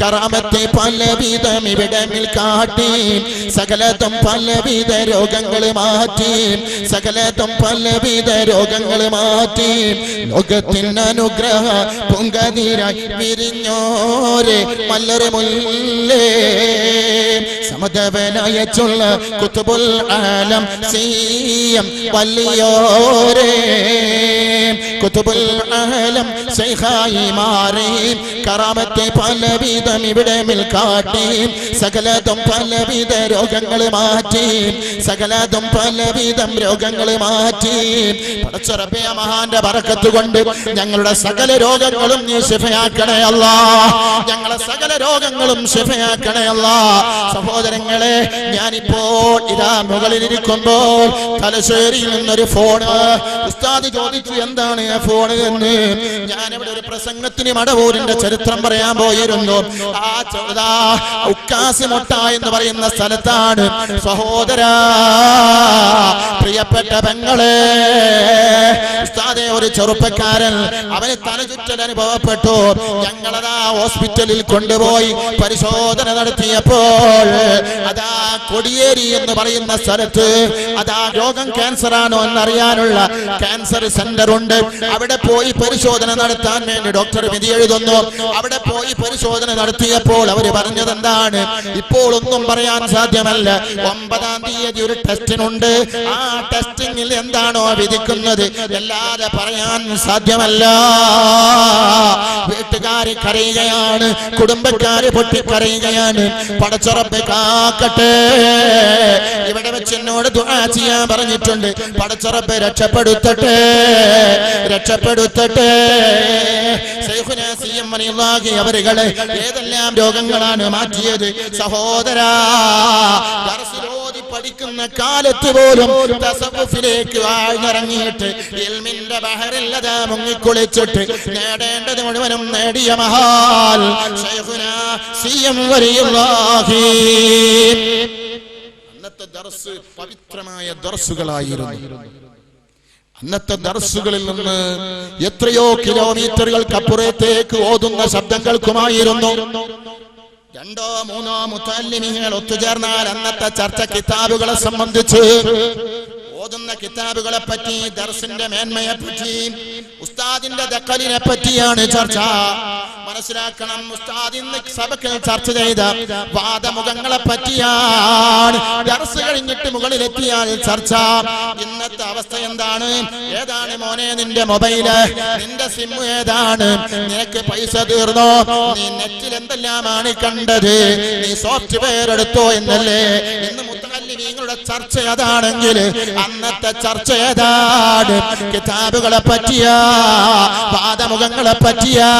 കറാമത്തെ പലവിധം ഇവിടമിൽ കാട്ടി, സകലതും പലവിധ രോഗങ്ങൾ മാറ്റി, സകലതും പലവിധ രോഗങ്ങൾ മാറ്റി. ലോകത്തിന് അനുഗ്രഹ പൊങ്കതിരായി വിരിഞ്ഞോരെ മല്ലറ് മുല്ലേ, സമതവനയച്ചുള്ള കുതുബുൽ ആലം സിഎം വലിയോരേ, കുതുബുൽ ആലം ശൈഖായി മാറി, കറാമത്തെ പലവിധം ഇവിടമിൽ കാട്ടി, സകലതും പലവിധ രോഗങ്ങൾ മാറ്റി, സകലതും പലവിധം രോഗങ്ങൾ മാറ്റി. പടച്ചറബേ, മഹാന്റെ ബറക്കത്ത് കൊണ്ട് ഞങ്ങളുടെ സകല രോഗങ്ങളും നീ ശിഫയാക്കണേ അല്ലാഹ്, ഞങ്ങളെ സകല രോഗങ്ങളും ശിഫയാക്കണേ അല്ലാഹ്. സഹോദരങ്ങളെ, ഞാനിപ്പോൾ ഇതാ മുകളിലിരിക്കുമ്പോൾ തലശ്ശേരിയിൽ നിന്നൊരു ഫോണ്. ഉസ്താദ് ചോദിച്ചു എന്താണ് ആ ഫോണ് എന്ന്. ഞാനിവിടെ ഒരു പ്രസംഗത്തിന് മടവൂരിന്റെ ചരിത്രം പറയാൻ പോയിരുന്നു. ആ ഉക്കാസിമൊട്ട എന്ന് പറയുന്ന സ്ഥലത്താണ്. സഹോദരാ, പ്രിയപ്പെട്ട പെങ്ങളെ, ഉസ്താദെ, ഒരു ചെറുപ്പക്കാരൻ, അവന് തലചുറ്റൽ അനുഭവപ്പെട്ടു. ഞങ്ങളതാ ഹോസ്പിറ്റലിൽ കൊണ്ടുപോയി പരിശോധന നടത്തിയപ്പോൾ അതാ കൊടിയേരി എന്ന് പറയുന്ന സ്ഥലത്ത് അതാ രോഗം ക്യാൻസർ ആണോ എന്നറിയാനുള്ള ക്യാൻസർ സെന്റർ ഉണ്ട്. അവിടെ പോയി പരിശോധന നടത്താൻ വേണ്ടി ഡോക്ടർ വിധി എഴുതുന്നു. അവിടെ പോയി പരിശോധന നടത്തിയപ്പോൾ അവർ പറഞ്ഞത് എന്താണ്? ഇപ്പോൾ ഒന്നും പറയാൻ സാധ്യമല്ല. 9-ാം തീയതി ഒരു ടെസ്റ്റിനുണ്ട്. ആ ടെസ്റ്റിംഗിൽ എന്താണോ വിധിക്കുന്നത് അല്ലാതെ പറയാൻ സാധ്യമല്ല. വീട്ടുകാര് കരയുകയാണ്, കുടുംബക്കാര് പൊട്ടിക്കരയുകയാണ്. പടച്ചറബ്ബ് കാക്കട്ടെ. ഇവിടെ വെച്ച് എന്നോട് ദുആ ചെയ്യാൻ പറഞ്ഞിട്ടുണ്ട്. പടച്ചറബ്ബ് രക്ഷപ്പെടുത്തട്ടെ, രക്ഷപ്പെടുത്തട്ടെ. ശൈഖുനാ സിഎം വലിയുള്ളാഹി അവരുകളെ ഏതെല്ലാം രോഗങ്ങളാണ് മാറ്റിയത് സഹോദരാ. ദർസിലോതി പഠിക്കുന്ന കാലത്ത് പോലും തസവ്വുഫിലേക്ക് ആഴ്ന്നിറങ്ങിയിട്ട് ഇൽമിന്റെ ബഹറില്ലതാ മുങ്ങിക്കുളിച്ചിട്ട് നേടേണ്ടത് മുഴുവനും നേടിയ മഹാൽ ശൈഖുനാ സിഎം വലിയുള്ളാഹി. അന്നത്തെ ദർസ് പവിത്രമായ ദർസുകളായിരുന്നു. അന്നത്തെ ദർസുകളിൽ നിന്ന് എത്രയോ കിലോമീറ്ററുകൾക്കപ്പുറത്തേക്ക് ഓതുന്ന ശബ്ദം കേൾക്കുമായിരുന്നു. 2-3 മുതല്ലിമീങ്ങൾ ഒത്തുചേർന്നാൽ അന്നത്തെ ചർച്ച കിതാബുകളെ സംബന്ധിച്ച്, ഓതുന്ന കിതാബുകളെ പറ്റി, ദർസിന്റെ മേന്മയെ പറ്റി, ഉസ്താദിന്റെ ദഖലിനെ പറ്റിയാണ് ചർച്ച. മനസ്സിലാക്കണം, ഉസ്താദ് ഇന്ന് സബക്കിൽ ചർച്ച ചെയ്ത വാദമുഖങ്ങളെ പറ്റിയാണ്. ദർസ് കഴിഞ്ഞിട്ട് മുകളിലെത്തിയാൽ ചർച്ച. ഇന്നത്തെ അവസ്ഥ എന്താണ്? ഏതാണ് മോനെ നിന്റെ മൊബൈല്? നിന്റെ സിം ഏതാണ്? നിനക്ക് പൈസ തീർന്നോ? നീ നെറ്റിൽ എന്തെല്ലാമാണ് കണ്ടത്? നീ സോഫ്റ്റ്വെയർ എടുത്തോ എന്നല്ലേ ഇന്ന് മുത്തഅല്ലിമീങ്ങളുടെ ചർച്ച. അതാണെങ്കിൽ അന്നത്തെ ചർച്ച ഏതാണ്? കിതാബുകളെ പറ്റിയാ, വാദമുഖങ്ങളെ പറ്റിയാ,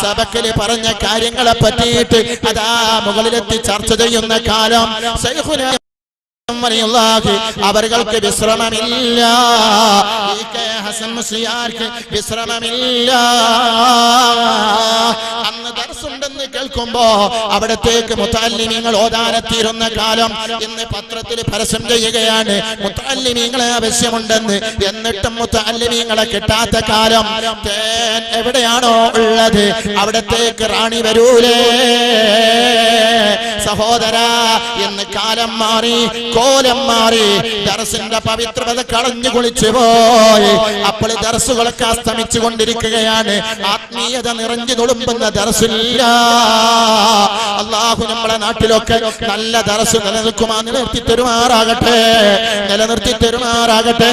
സബക്കില് പറഞ്ഞ കാര്യങ്ങളെ പറ്റിയിട്ട് അതാ മുകളിലെത്തി ചർച്ച ചെയ്യുന്ന കാലം. ശൈഖുനാ അവർക്ക് വിശ്രമമില്ല. ഹസൻ മുസ്ലിയാർക്ക് വിശ്രമമില്ല. അന്ന് ദർസുണ്ടെന്ന് കേൾക്കുമ്പോ അവിടത്തേക്ക് മുതഅല്ലിമീങ്ങൾ ഓതാനെത്തിയിരുന്ന കാലം. ഇന്ന് പത്രത്തിൽ പരസ്യം ചെയ്യുകയാണ് മുതഅല്ലിമീങ്ങളെ ആവശ്യമുണ്ടെന്ന്. എന്നിട്ടും മുതഅല്ലിമീങ്ങളെ കിട്ടാത്ത കാലം. തേൻ എവിടെയാണോ ഉള്ളത് അവിടത്തേക്ക് റാണി വരൂലേ സഹോദരാ. ഇന്ന് കാലം മാറി, കോലം മാറി. ദർസിന്റെ പവിത്രത കളഞ്ഞു കുളിച്ചു പോയി. അപ്പോൾ ദർസുകളൊക്കെ അസ്തമിച്ചു കൊണ്ടിരിക്കുകയാണ്. ആത്മീയത നിറഞ്ഞു തുളുമ്പുന്ന ദർസില്ല. അല്ലാഹു നമ്മളെ നാട്ടിലൊക്കെ നല്ല ദർസ് നിലനിൽക്കുമാ നിലനിർത്തി തരുമാറാകട്ടെ, നിലനിർത്തി തരുമാറാകട്ടെ.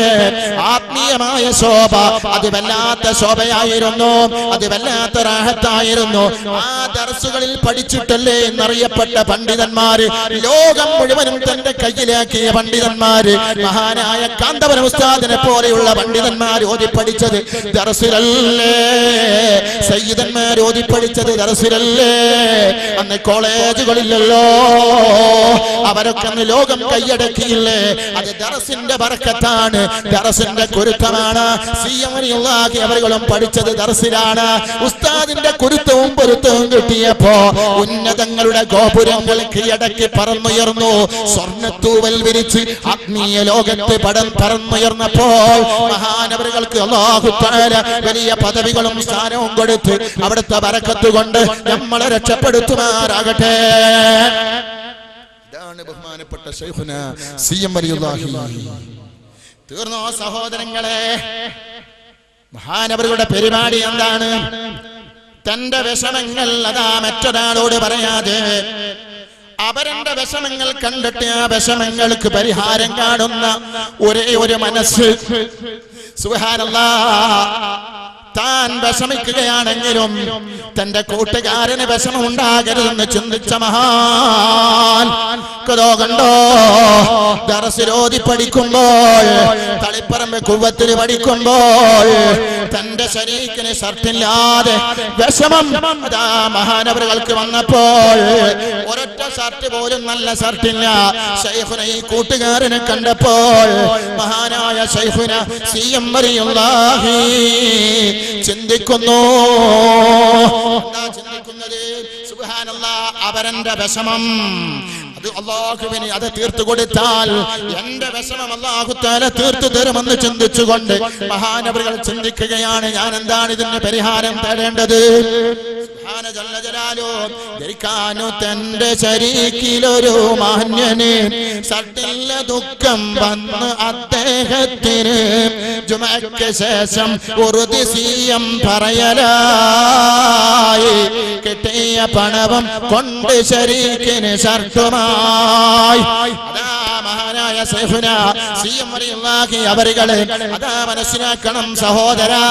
ആത്മീയമായ ശോഭ അത് വല്ലാത്ത ശോഭയായിരുന്നു, അത് വല്ലാത്ത റാഹത്തായിരുന്നു. ആ ദർസുകളിൽ പഠിച്ചിട്ടല്ലേ എന്നറിയപ്പെട്ട പണ്ഡിതന്മാര്, ലോകം മുഴുവനും തന്റെ കയ്യിലാക്കിയ പണ്ഡിതന്മാര്, മഹാനായ കാന്തപുരം ഉസ്താദിനെ പോലെയുള്ള പണ്ഡിതന്മാർ ഓതി പഠിച്ചത് ദർസിലല്ലേ? സയ്യിദന്മാർ ഓതി പഠിച്ചത് ദർസിലല്ലേ? അന്ന് കോളേജുകളില്ലല്ലോ. അവരൊക്കെ അന്ന് ലോകം കൈയടക്കിയില്ലേ? അത് ദർസിന്റെ ബർക്കത്താണ്, ദർസിന്റെ കുരുത്തമാണ്. സിയമനിയുള്ളാഹി അവர்களுം പഠിച്ചത് ദർസിലാണ്. ഉസ്താദിന്റെ കുരുത്തവും പൊരുത്തവും കിട്ടിയപ്പോ ഉന്നതങ്ങളുടെ ഗോപുരങ്ങൾ കീഴടക്കി പറന്നുയർന്നു. സ്വർണ്ണത്തൂവൽ വിരിച്ച് ആത്മീയ ലോകത്ത് പറന്നുയർന്നപ്പോൾ മഹാനവറുകൾക്ക് അല്ലാഹു തആല വലിയ പദവികളും സ്ഥാനവും കൊടുത്ത് അവിടുത്തെ ബറക്കത്ത് കൊണ്ട് നമ്മളെ രക്ഷപ്പെടുത്തുമാറാകട്ടെ. ഇതാണ് ബഹുമാനപ്പെട്ട ശൈഖുനാ സിഎം വലിയുള്ളാഹി. തീർന്നോ സഹോദരങ്ങളെ? മഹാനവറുകളുടെ പരിപാടി എന്താണ്? തന്റെ വിഷമങ്ങൾ അതാ മറ്റൊരാളോട് പറയാതെ അവരുടെ വിഷമങ്ങൾ കണ്ടിട്ട് ആ വിഷമങ്ങൾക്ക് പരിഹാരം കാണുന്ന ഒരേ ഒരു മനസ്സ്. സുബ്ഹാനല്ലാഹ്. താൻ വിഷമിക്കുകയാണെങ്കിലും തന്റെ കൂട്ടുകാരന് വിഷമമുണ്ടാകരുതെന്ന് ചിന്തിച്ച മഹാൻ. കണ്ടോ, ദർസിലോതി പഠിക്കുമ്പോൾ, തളിപ്പറമ്പ് കുവ്വത്തിൽ പഠിക്കുമ്പോൾ തന്റെ ശരീരത്തിന് ഷർട്ടില്ലാതെ വിഷമം അതാ മഹാനവറുകൾക്ക് വന്നപ്പോൾ ഒരൊറ്റ ഷർട്ട് പോലും നല്ല ഷർട്ടില്ല. ശൈഖുന ഈ കൂട്ടുകാരനെ കണ്ടപ്പോൾ മഹാനായ ശൈഖുന സിഎം വലിയുള്ളാഹി ചിന്തിക്കുന്നു. എന്താ ചിന്തിക്കുന്നത്? സുബ്ഹാനല്ലാഹ്. അവരന്റെ വിഷമം അത് അല്ലാഹുവിനെ അത് തീർത്തു കൊടുത്താൽ എന്റെ വിഷമം അല്ലാഹു തആല തീർത്തു തരുമെന്ന് ചിന്തിച്ചുകൊണ്ട് മഹാനവറുകൾ ചിന്തിക്കുകയാണ്, ഞാൻ എന്താണ് ഇതിന് പരിഹാരം തേടേണ്ടത്? സുബ്ഹാന ജല്ല ജലാലു. ധരിക്കാനു തന്റെ ശരീക്കിലൊരു മാന്യന് സട്ടില്ല ദുഃഖം വന്ന് അദ്ദേഹത്തെ സ്നേഹത്തിന് ജുമയ്ക്ക് ശേഷം ഉറുദിസിയം പറയലായി കിട്ടിയ പണവും കൊണ്ട് ശരീക്കിന് ഷർട്ടുമായി അതാ മഹാനായ ശൈഖുന സിഎം വലിയുള്ളാഹി അവരുകളെ അതാ മനസ്സിലാക്കണം സഹോദരാ.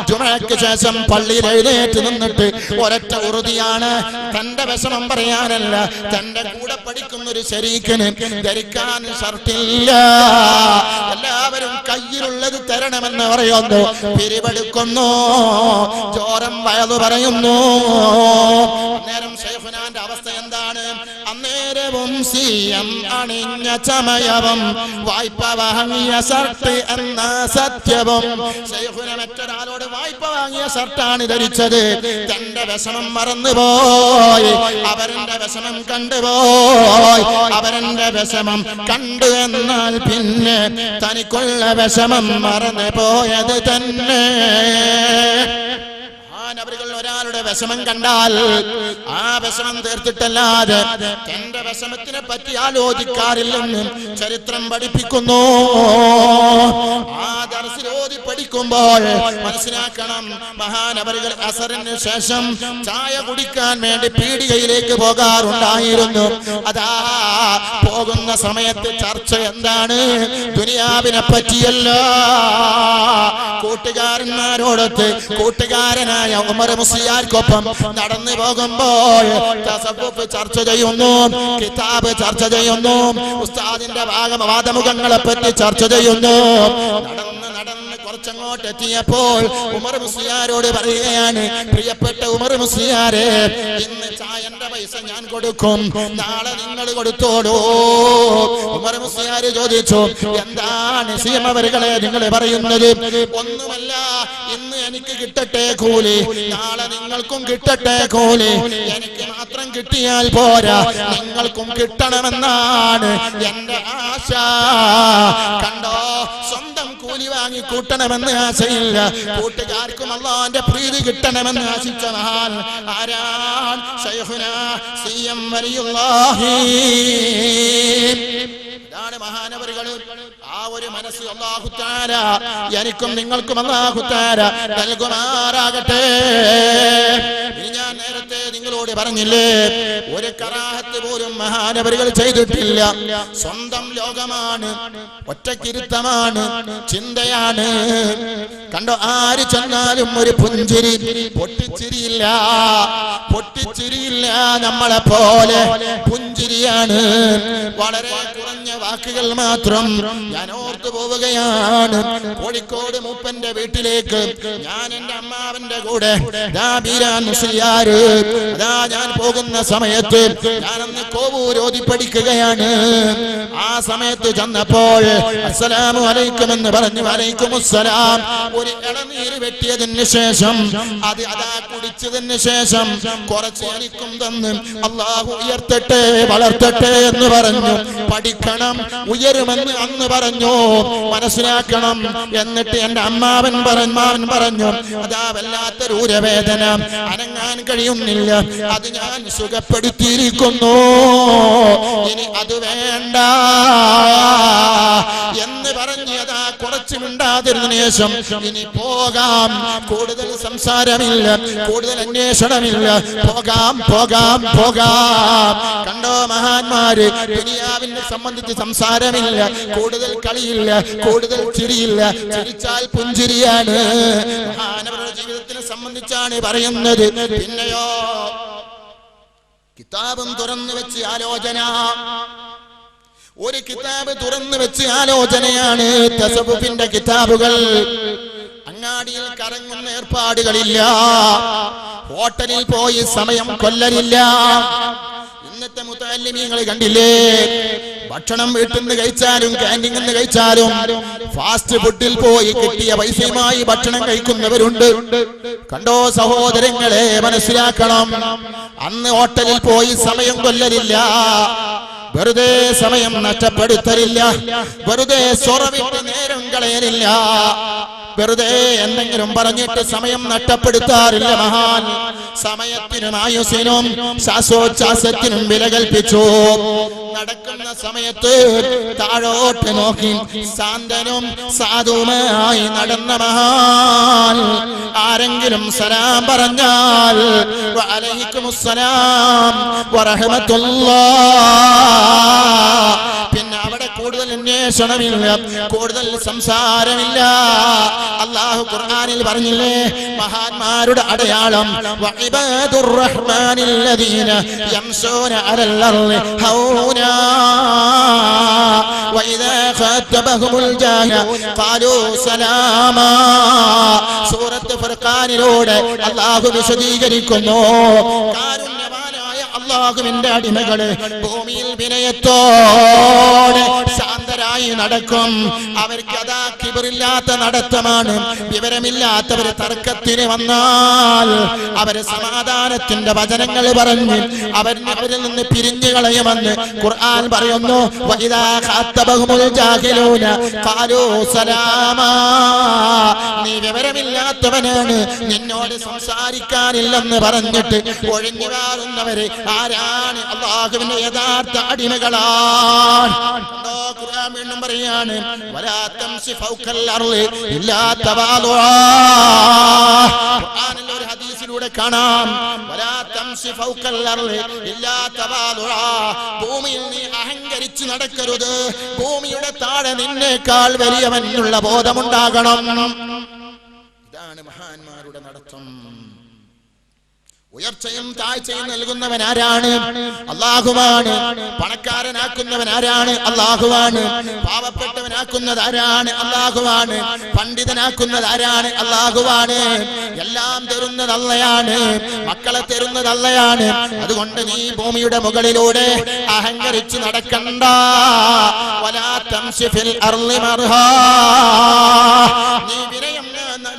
ജുമയ്ക്ക് ശേഷം പള്ളിയിൽ എഴുന്നേറ്റ് നിന്നിട്ട് ഒരൊറ്റ ഉറുദിയാണ്, തന്റെ വിഷമം പറയാനല്ല, തന്റെ കൂടെ പഠിക്കുന്ന ഒരു ശരീക്കിന് ധരിക്കാൻ ഷർട്ടില്ല. എല്ലാവരും കയ്യിലുള്ളത് തരണമെന്ന് പറയുന്നു, പിരിവെടുക്കുന്നു, ചോരം വയലു പറയുന്നു. അന്നേരം ശൈഖുനാന്റെ അവസ്ഥ എന്താണ്? അന്നേരവും സിഎം അണിഞ്ഞ ചമയവും വായ്പ വാങ്ങിയ ഷർട്ട് എന്ന സത്യവും. ശൈഖുന മറ്റൊരാളോട് വായ്പ വാങ്ങിയ ഷർട്ടാണ് ധരിച്ചത്. തന്റെ വിഷമം മറന്നുപോയി, അവരുടെ വിഷമം കണ്ടുപോയി. അവരുടെ വിഷമം കണ്ടു എന്നാൽ പിന്നെ തനിക്കുള്ള വിഷമം മറന്നു പോയത് തന്നെ. അവர்கள் ഒരാളുടെ വിഷമം കണ്ടാൽ ആ വിഷമം തീർത്തിട്ടല്ലാതെ തന്റെ വിഷമത്തിനെ പറ്റി ആലോചിക്കാറില്ലെന്ന് ചരിത്രം പഠിപ്പിക്കുന്നു. ആ ദർസിൽ ഓതി പഠിക്കുമ്പോൾ മനസ്സിലാക്കണം, മഹാനവറുകൾ അസറിന് ശേഷം ചായ കുടിക്കാൻ വേണ്ടി പീടികയിലേക്ക് പോകാറുണ്ടായിരുന്നു. അതാ പോകുന്ന സമയത്ത് ചർച്ച എന്താണ്? ദുനിയാവിനെ പറ്റിയല്ല. കൂട്ടുകാരന്മാരോടൊത്ത് കൂട്ടുകാരനായ ഉമർ മുസ്ലിയാർക്കൊപ്പം നടന്നു പോകുമ്പോൾ തസവ്വുഫ് ചർച്ച ചെയ്യുന്നു, കിതാബ് ചർച്ച ചെയ്യുന്നു, ഉസ്താദിന്റെ വാദമുഖങ്ങളെ പറ്റി ചർച്ച ചെയ്യുന്നു. നടന്ന് കുറച്ചങ്ങോട്ട് എത്തിയപ്പോൾ ഉമർ മുസ്ലിയാരോട് പറയുകയാണ്, പ്രിയപ്പെട്ട ഉമർ മുസ്ലിയാരെ, ഇന്ന് ചായന്റെ പൈസ ഞാൻ കൊടുക്കും, നാളെ നിങ്ങൾ കൊടുത്തോളൂ. ഉമർ മുസ്ലിയാർ ചോദിച്ചു, എന്താണ് സിഎം അവരുകളെ നിങ്ങൾ പറയുന്നത്? ഒന്നുമല്ല, ഇന്ന് എനിക്ക് കിട്ടട്ടെ കൂലി, നാളെ നിങ്ങൾക്കും കിട്ടട്ടെ കൂലി. എനിക്ക് മാത്രം കിട്ടിയാൽ പോരാ, നിങ്ങൾക്കും കിട്ടണമെന്നാണ് എന്റെ ആശ. കണ്ടോ, സ്വന്തം കൂലി വാങ്ങി കൂട്ടണമെന്ന് ആശയില്ല, കൂട്ടുകാർക്കും അല്ലാഹുവിന്റെ പ്രീതി കിട്ടണമെന്ന് ആശിച്ച മഹാൻ ആരാൻ? ശൈഖുന സിഎം വലിയുള്ളാഹി. ഇതാണ് മഹാനവറുകൾ. ആ ഒരു മനസ്സ് അല്ലാഹു തആല എനിക്കും നിങ്ങൾക്കും അല്ലാഹു തആല നൽകുമാറാകട്ടെ. ഞാൻ നേരത്തെ നിങ്ങളോട് പറഞ്ഞില്ലേ, ഒരു കറാഹത്ത് പോലും മഹാനവറുകൾ ചെയ്തിട്ടില്ല. സ്വന്തം ലോകമാണ്, ഒറ്റക്കിരുത്തമാണ്, ചിന്തയാണ്. കണ്ടോ, ആര് ചെന്നാലും ഒരു പുഞ്ചിരി, പൊട്ടിച്ചിരിയില്ല, പൊട്ടിച്ചിരിയില്ല. നമ്മളെ പോലെ പുഞ്ചിരിയാണ്. വളരെ കുറഞ്ഞ വാക്കുകൾ മാത്രം. ഞാൻ ഓർത്തു പോവുകയാണ്, കോഴിക്കോട് മൂപ്പന്റെ വീട്ടിലേക്ക് ഞാൻ എന്റെ അമ്മാവന്റെ കൂടെ ഞാൻ പോകുന്ന സമയത്ത് ഞാനന്ന് കോവൂരോതി പഠിക്കുകയാണ്. ആ സമയത്ത് ചെന്നപ്പോൾ അസ്സലാമു അലൈക്കും എന്ന് പറഞ്ഞു. വലൈക്കുമുസ്സലാം. ഒരു ഇളനീര് വെട്ടിയതിന് ശേഷം അത് കുടിച്ചതിന് ശേഷം കുറച്ച് എനിക്കും തന്ന് അല്ലാഹു ഉയർത്തട്ടെ വളർത്തട്ടെ എന്ന് പറഞ്ഞു. പഠിക്കണം, ഉയരുമെന്ന് അന്ന് പറഞ്ഞു. മനസ്സിലാക്കണം. എന്നിട്ട് എന്റെ അമ്മാവൻ പറഞ്ഞു, അതാ വല്ലാത്തൊരു ഊരവേദന, അനങ്ങാൻ കഴിയുന്നില്ല, അത് ഞാൻ സുഖപ്പെടുത്തിയിരിക്കുന്നു, ഇനി അത് വേണ്ട എന്ന് പറഞ്ഞതാ. കുറച്ച് മിണ്ടാതിരുന്നതിന് ശേഷം ഇനി പോകാം, കൂടുതൽ സംസാരമില്ല, കൂടുതൽ അന്വേഷണമില്ല, പോകാം പോകാം പോകാം. കണ്ടോ മഹാന്മാര്, ദുനിയാവിനെ സംബന്ധിച്ച് സംസാരമില്ല, കൂടുതൽ കളിയില്ല, കൂടുതൽ ചിരിയില്ല. ചിരിച്ചാൽ പുഞ്ചിരിയാണ്. മഹാനവരുടെ ജീവിതത്തിനെ സംബന്ധിച്ചാണ് പറയുന്നത്. പിന്നെയോ കിതാബും തുറന്നു വെച്ച് ആലോചന. ഒരു കിതാബ് തുറന്നു വെച്ച് ആലോചനയാണ് തസവ്വുഫിന്റെ കിതാബുകൾ. അങ്ങാടിയിൽ കറങ്ങുന്ന ഏർപ്പാടുകളില്ല, ഹോട്ടലിൽ പോയി സമയം കൊല്ലലില്ല. ഇന്നത്തെ മുതഅല്ലിമീങ്ങൾ കണ്ടില്ലേ, ഭക്ഷണം വീട്ടിൽ നിന്ന് കഴിച്ചാലും ക്യാന്റീനിൽ നിന്ന് കഴിച്ചാലും ഫാസ്റ്റ് ഫുഡിൽ പോയി കിട്ടിയ പൈസയുമായി ഭക്ഷണം കഴിക്കുന്നവരുണ്ട്. കണ്ടോ സഹോദരങ്ങളെ, മനസ്സിലാക്കണം. അന്ന് ഹോട്ടലിൽ പോയി സമയം കൊല്ലലില്ല, വെറുതെ സമയം നഷ്ടപ്പെടുത്തലില്ല, വെറുതെ സൊറവിട്ട് നേരം കളയലില്ല, വെറുതെ എന്തെങ്കിലും പറഞ്ഞിട്ട് സമയം നഷ്ടപ്പെടുത്താറില്ല മഹാൻ. സമയത്തിനും ആയുസ്സിനും ശ്വാസോച്ഛ്വാസത്തിനും വില കൽപ്പിച്ചു. നടക്കുന്ന സമയത്ത് താഴോട്ട് നോക്കി ശാന്തനും സാധുവുമായി നടന്ന മഹാൻ ആരെങ്കിലും സലാം പറഞ്ഞാൽ വഅലൈക്കുമുസ്സലാം വറഹ്മത്തുള്ളാഹ്, പിന്നെ അവിടെ കൂടുതൽ അന്വേഷണമില്ല, കൂടുതൽ സംസാരമില്ല. അല്ലാഹു ഖുർആനിൽ പറഞ്ഞില്ലേ, മഹാന്മാരുടെ അടയാളം വഇബാദുർ റഹ്മാനില്ലദീന യംശൂന അലൽ അർളി ഹൗനാ വഇദാ ഖാതബഹുമുൽ ജാഹിലൂന ഖാലൂ സലാമാ. സൂറത്ത് ഫുർഖാനിലൂടെ അല്ലാഹു വിശദീകരിക്കുന്നു, കാരുണ്യവാനായ അല്ലാഹുവിന്റെ അടിമകള് ഭൂമിയിൽ വിനയത്തോടെ ശാന്തരായി നടക്കും. അവർക്ക് അതാ കിബറില്ലാത്ത നടത്തമാണ്. വിവരമില്ലാത്തവര് തർക്കത്തിന് വന്നാൽ അവര് സമാധാനത്തിന്റെ വചനങ്ങൾ പറഞ്ഞ് അവരിൽ നിന്ന് പിരിഞ്ഞു കളയുമെന്ന് ഖുർആൻ പറയുന്നു. വഇദാ ഖാതബഹുമുൽ ജാഹിലൂന ഖാലൂ സലാമാ. നീ വിവരമില്ലാത്തവനാണ്, നിന്നോട് സംസാരിക്കാനില്ലെന്ന് പറഞ്ഞിട്ട് ഒഴിഞ്ഞു മാറുന്നവര് ആരാണ്? അല്ലാഹുവിന്റെ യഥാർത്ഥ അടിമകളാണ്. ഖുർആൻ വീണ്ടും പറയാണ്, വലാ തംശി ഫൗകൽ അർളി ഇല്ലാ തവാദുആ. ഖുർആനിൽ ഒരു ഹദീസിലൂടെ കാണാം, വലാ തംശി ഫൗകൽ അർളി ഇല്ലാ തവാദുആ. ഭൂമിയിൽ നീ അഹങ്കരിച്ച് നടക്കരുത്, ഭൂമിയുടെ താഴെ നിന്നേക്കാൾ വലിയവനുള്ള ബോധമുണ്ടാകണം. ഇതാണ് മഹാന്മാരുടെ നടത്തം. ഉയർച്ചയും താഴ്ചയും നൽകുന്നവൻ ആരാണ്? അല്ലാഹുവാണ്. പണക്കാരനാക്കുന്നവൻ ആരാണ്? അല്ലാഹുവാണ്. പാവപ്പെട്ടവനാക്കുന്നത് ആരാണ്? അല്ലാഹുവാണ്. പണ്ഡിതനാക്കുന്നത് ആരാണ്? അല്ലാഹുവാണ്. എല്ലാം തരുന്നത് അല്ലാഹുവാണ്. മക്കളെ തരുന്നത് അല്ലാഹുവാണ്. അതുകൊണ്ട് നീ ഭൂമിയുടെ മുകളിലൂടെ അഹങ്കരിച്ച് നടക്കണ്ട. വലാ തംശി ഫിൽ അർളി മർഹാ.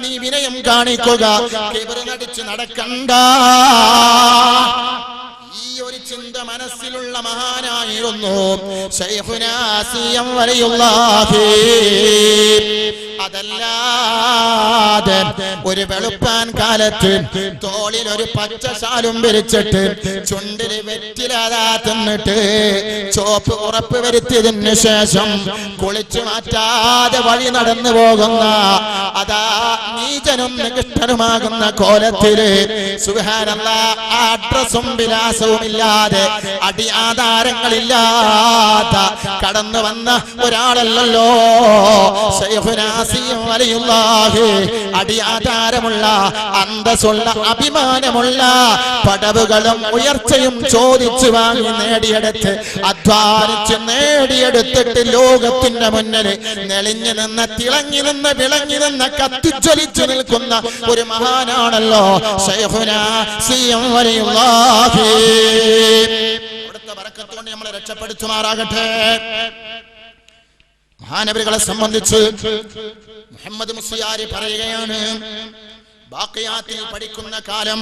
നീ വിനയം കാണിക്കുക, കിബർ നടിച്ച് നടക്കണ്ട. ഈ ഒരു ചിന്ത മനസ്സിലുള്ള മഹാനായിരുന്നു ശൈഖുനാ സിയം വലിയുല്ലാഹി. അതല്ലാതെ ഒരു വെളുപ്പാൻ കാലത്ത് തോളിൽ ഒരു പച്ച ശാലും വിരിച്ചിട്ട് ചുണ്ടില് വെറ്റിലാതാ തിന്നിട്ട് ചോപ്പ് ഉറപ്പ് വരുത്തിയതിന് ശേഷം കുളിച്ചു മാറ്റാതെ വഴി നടന്നു പോകുന്ന അതാ നീചനും നികൃഷ്ടനുമാകുന്ന കോലത്തില് സുബ്ഹാനല്ലാഹ് ആ ഡ്രസ്സും വിലാസവും ഇല്ലാതെ അടി ആധാരങ്ങളില്ലാത്ത കടന്നു വന്ന ഒരാളല്ലല്ലോ ശൈഖുനാ സിയം വലിയുല്ലാഹി. അടി ആധാരമുള്ള, അന്തസ്സുള്ള, അഭിമാനമുള്ള, പടവുകളും ഉയർച്ചയും ചോദിച്ചു വാങ്ങി നേടിയെടുത്ത് അധ്വാനിച്ച് നേടിയെടുത്തിട്ട് ലോകത്തിന്റെ മുന്നിൽ നെളിഞ്ഞു നിന്ന് തിളങ്ങി നിന്ന് വിളങ്ങി നിന്ന് കത്തിജ്വലിച്ചു നിൽക്കുന്ന ഒരു മഹാനാണല്ലോ ശൈഖുനാ സിയം വലിയുല്ലാഹി. അവിടുത്തെ ബറക്കത്തോടെ നമ്മളെ രക്ഷപ്പെടുത്തുമാറാകട്ടെ. മഹാനബികളെ സംബന്ധിച്ച് മുഹമ്മദ് മുസ്ലിയാരി പറയുകയാണ്, ബാഖിയാത്തിൽ പഠിക്കുന്ന കാലം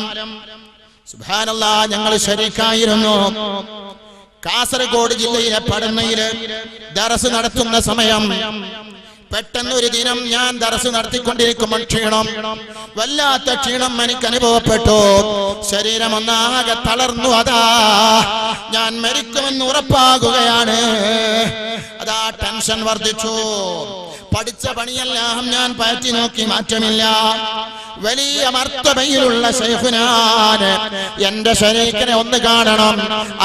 സുബ്ഹാനല്ലാഹ് ഞങ്ങൾ ശരീക്കായിരുന്നു. കാസർഗോഡ് ജില്ലയിലെ പടന്നയില് ദർസ് നടത്തുന്ന സമയം പെട്ടെന്ന് ഒരു ദിനം ഞാൻ ദർസ് നടത്തിക്കൊണ്ടിരിക്കുമ്പോൾ ക്ഷീണം, വല്ലാത്ത ക്ഷീണം എനിക്ക് അനുഭവപ്പെട്ടു. ശരീരം ഒന്നാകെ തളർന്നു. അതാ ഞാൻ മരിക്കുമെന്ന് ഉറപ്പാകുകയാണ്. അതാ ടെൻഷൻ വർദ്ധിച്ചു. പഠിച്ച പണിയെല്ലാം ഞാൻ പയറ്റി നോക്കി, മാറ്റമില്ല. വലിയ മർത്തബയിലുള്ള ശൈഖുനാന് എന്റെ ശരീരത്തിനെ ഒന്ന് കാണണം,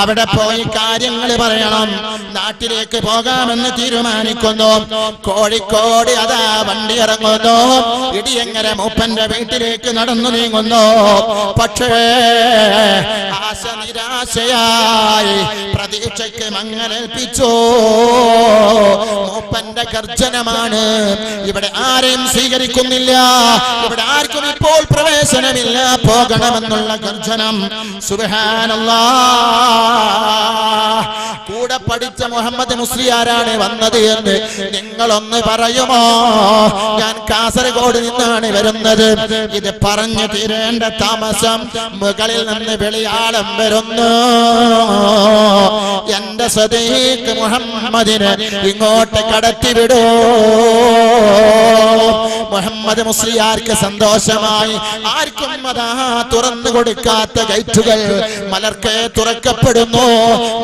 അവിടെ പോയി കാര്യങ്ങൾ പറയണം. നാട്ടിലേക്ക് പോകാമെന്ന് തീരുമാനിക്കുന്നു. കോഴിക്കോട് അതാ വണ്ടി ഇറങ്ങുന്നു. ഇടിയങ്ങര മൂപ്പന്റെ വീട്ടിലേക്ക് നടന്നു നീങ്ങുന്നു. പക്ഷേ ആശ നിരാശയായി, പ്രതീക്ഷയ്ക്ക് മങ്ങലേൽപ്പിച്ചു. മൂപ്പന്റെ ഗർജനമാണ്, ഇവിടെ ആരെയും സ്വീകരിക്കുന്നില്ല, ഇവിടെ ആർക്കും ഇപ്പോൾ പ്രവേശനമില്ല, പോകണമെന്നുള്ള ഗർജനം. സുബ്ഹാനല്ലാഹ്. കൂടെ പഠിച്ച മുഹമ്മദ് മുസ്ലിയാരാണ് വന്നത് എന്ന് നിങ്ങളൊന്ന് പറയുമോ? ഞാൻ കാസർഗോഡ് നിന്നാണ് വരുന്നത്. ഇത് പറഞ്ഞു തീരേണ്ട താമസം മുകളിൽ നിന്ന് വെളിയാളം വരുന്നു. എന്റെ സദീഖ് മുഹമ്മദിനെ ഇങ്ങോട്ട് കടത്തിവിടൂ. മുഹമ്മദ് മുസ്ലിയാർക്ക് സന്തോഷം സന്തോഷമായി. ആർക്കും അതാ തുറന്നു കൊടുക്കാത്ത ഗേറ്റുകൾ മലർക്കെ തുറക്കപ്പെടുന്നു.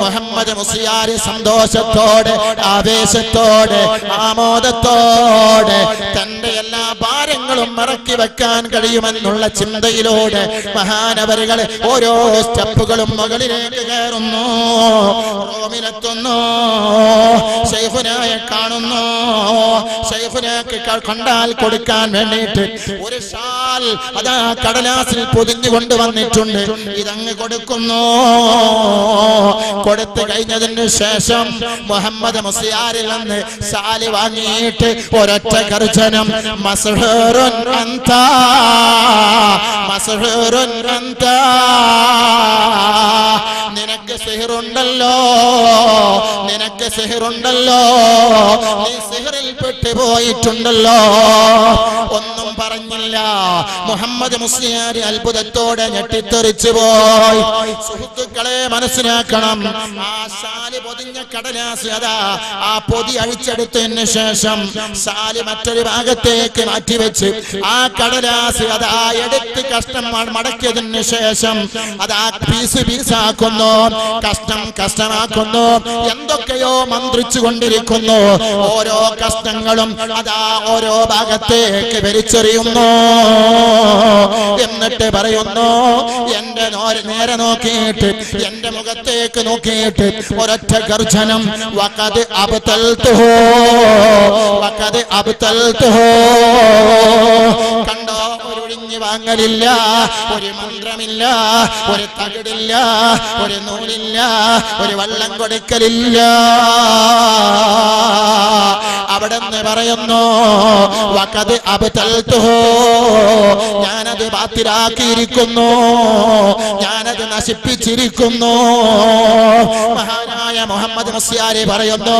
മുഹമ്മദ് മുസ്ലിയാർ സന്തോഷത്തോടെ, ആവേശത്തോടെ, ആമോദത്തോടെ തന്റെ എല്ലാ ഭാരങ്ങളും മറക്കി വെക്കാൻ കഴിയുമെന്നുള്ള ചിന്തയിലൂടെ മഹാനവരുകൾ ഓരോ സ്റ്റെപ്പുകളും മുകളിലേക്ക് കയറുന്നു. റൂമിലെത്തുന്നു. ശൈഖുനായെ കാണുന്നു. ശൈഖുനാക്ക് കണ്ടാൽ കൊടുക്കാൻ വേണ്ടിയിട്ട് ഒരു ഷാൽ അതാ കടലാസിൽ പൊതിഞ്ഞു കൊണ്ടുവന്നിട്ടുണ്ട്. ഇതങ്ങ് കൊടുക്കുന്നു. കൊടുത്തു കഴിഞ്ഞതിന് ശേഷം മുഹമ്മദ് മുസ്ലിയാരിൽ നിന്ന് ഷാല് വാങ്ങിയിട്ട് ഒരൊറ്റ ഗർജനം, മസ്ഹൂറുൻ അൻത, മസ്ഹൂറുൻ അൻത, നിനക്ക് സിഹറുണ്ടല്ലോ, നിനക്ക് സിഹറുണ്ടല്ലോ, നീ സിഹറിൽ പെട്ടുപോയിട്ടുണ്ടല്ലോ. ഒന്നും പറഞ്ഞില്ല. മുഹമ്മദ് മുസ്ലിയാർ അത്ഭുതത്തോടെ ഞെട്ടിത്തെറിച്ചു പോയി. സുഹൃത്തുക്കളെ മനസ്സിലാക്കണം, ആ ഷാല് പൊതിഞ്ഞ കടലാസ് അതാ ആ പൊതി അഴിച്ചെടുത്തതിന് ശേഷം ഷാല് മറ്റൊരു ഭാഗത്തേക്ക് മാറ്റിവെച്ച് ആ കടലാസ് അതാ എടുത്ത് കഷ്ണം മടക്കിയതിന് ശേഷം അതാ പീസ് പീസാക്കുന്നു, കഷ്ടമാക്കുന്നു, എന്തൊക്കെയോ മന്ത്രിച്ചു കൊണ്ടിരിക്കുന്നു. ഓരോ കഷ്ടങ്ങളും അതാ ഓരോ ഭാഗത്തേക്ക് വലിച്ചെറിയുന്നു. എന്നിട്ട് പറയുന്നു, എന്റെ നേരെ നോക്കിയിട്ട്, എന്റെ മുഖത്തേക്ക് നോക്കിയിട്ട് ഒരൊറ്റ ഗർജനം, വഖദ് അബ്തൽതുഹു, വഖദ് അബ്തൽതുഹു. കണ്ടോ, ഒരു ഒഴിഞ്ഞു വാങ്ങലില്ല, ഒരു മന്ത്രമില്ല, ഒരു തകിടില്ല, ഒരു നൂലില്ല, ഒരു വള്ളം കൊടുക്കലില്ല. അവിടെന്ന് പറയുന്നു, വഖദ് അബ്തൽതുഹു, ഞാനത് ബാത്തിലാക്കിയിരിക്കുന്നു, ഞാനത് നശിപ്പിച്ചിരിക്കുന്നു. മഹാനായ മുഹമ്മദ് മുസ്ലിയാർ പറയുന്നു,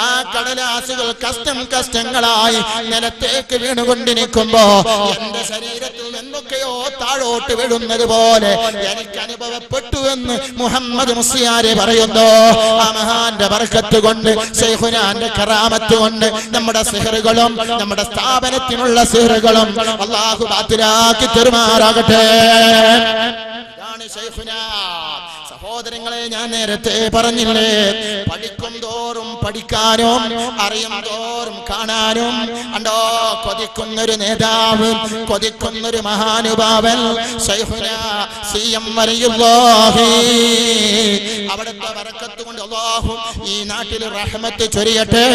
ആ കടലാസുകൾ കഷ്ടങ്ങളായി നിലത്തേക്ക് വീണുകൊണ്ടിരിക്കുമ്പോ എന്റെ ശരീരത്തിൽ എന്തൊക്കെയോ താഴോട്ട് വീഴുന്നത് പോലെ എനിക്ക് അനുഭവപ്പെട്ടു എന്ന് മുഹമ്മദ് മുസ്ലിയാർ പറയുന്നു. ആ മഹാന്റെ ബർക്കത്ത് കൊണ്ട്, ശൈഖുനാന്റെ കറാമത്ത് കൊണ്ട് നമ്മുടെ സിഹറുകളും നമ്മുടെ സ്ഥാപനത്തിനുള്ള സിഹറുകളും അല്ലാഹു ബാത്തിലാക്കി തെരുമാറാകട്ടെ. ഇതാണ് ശൈഖുനാ. സഹോദരങ്ങളെ, ഞാൻ നേരത്തെ പറഞ്ഞില്ലേ, പഠിക്കും തോറും പഠിക്കാനും അറിയും തോറും കാണാനും അണ്ടോ കൊതിക്കുന്നൊരു നേതാവ്, കൊതിക്കുന്നൊരു മഹാനുഭാവൻ ശൈഖുനാ സി.എം. വലിയുല്ലാഹി. അവിടുത്തെ ബറക്കത്ത് കൊണ്ട് അല്ലാഹു ഈ നാട്ടിൽ റഹ്മത്ത് ചൊരിയട്ടെ,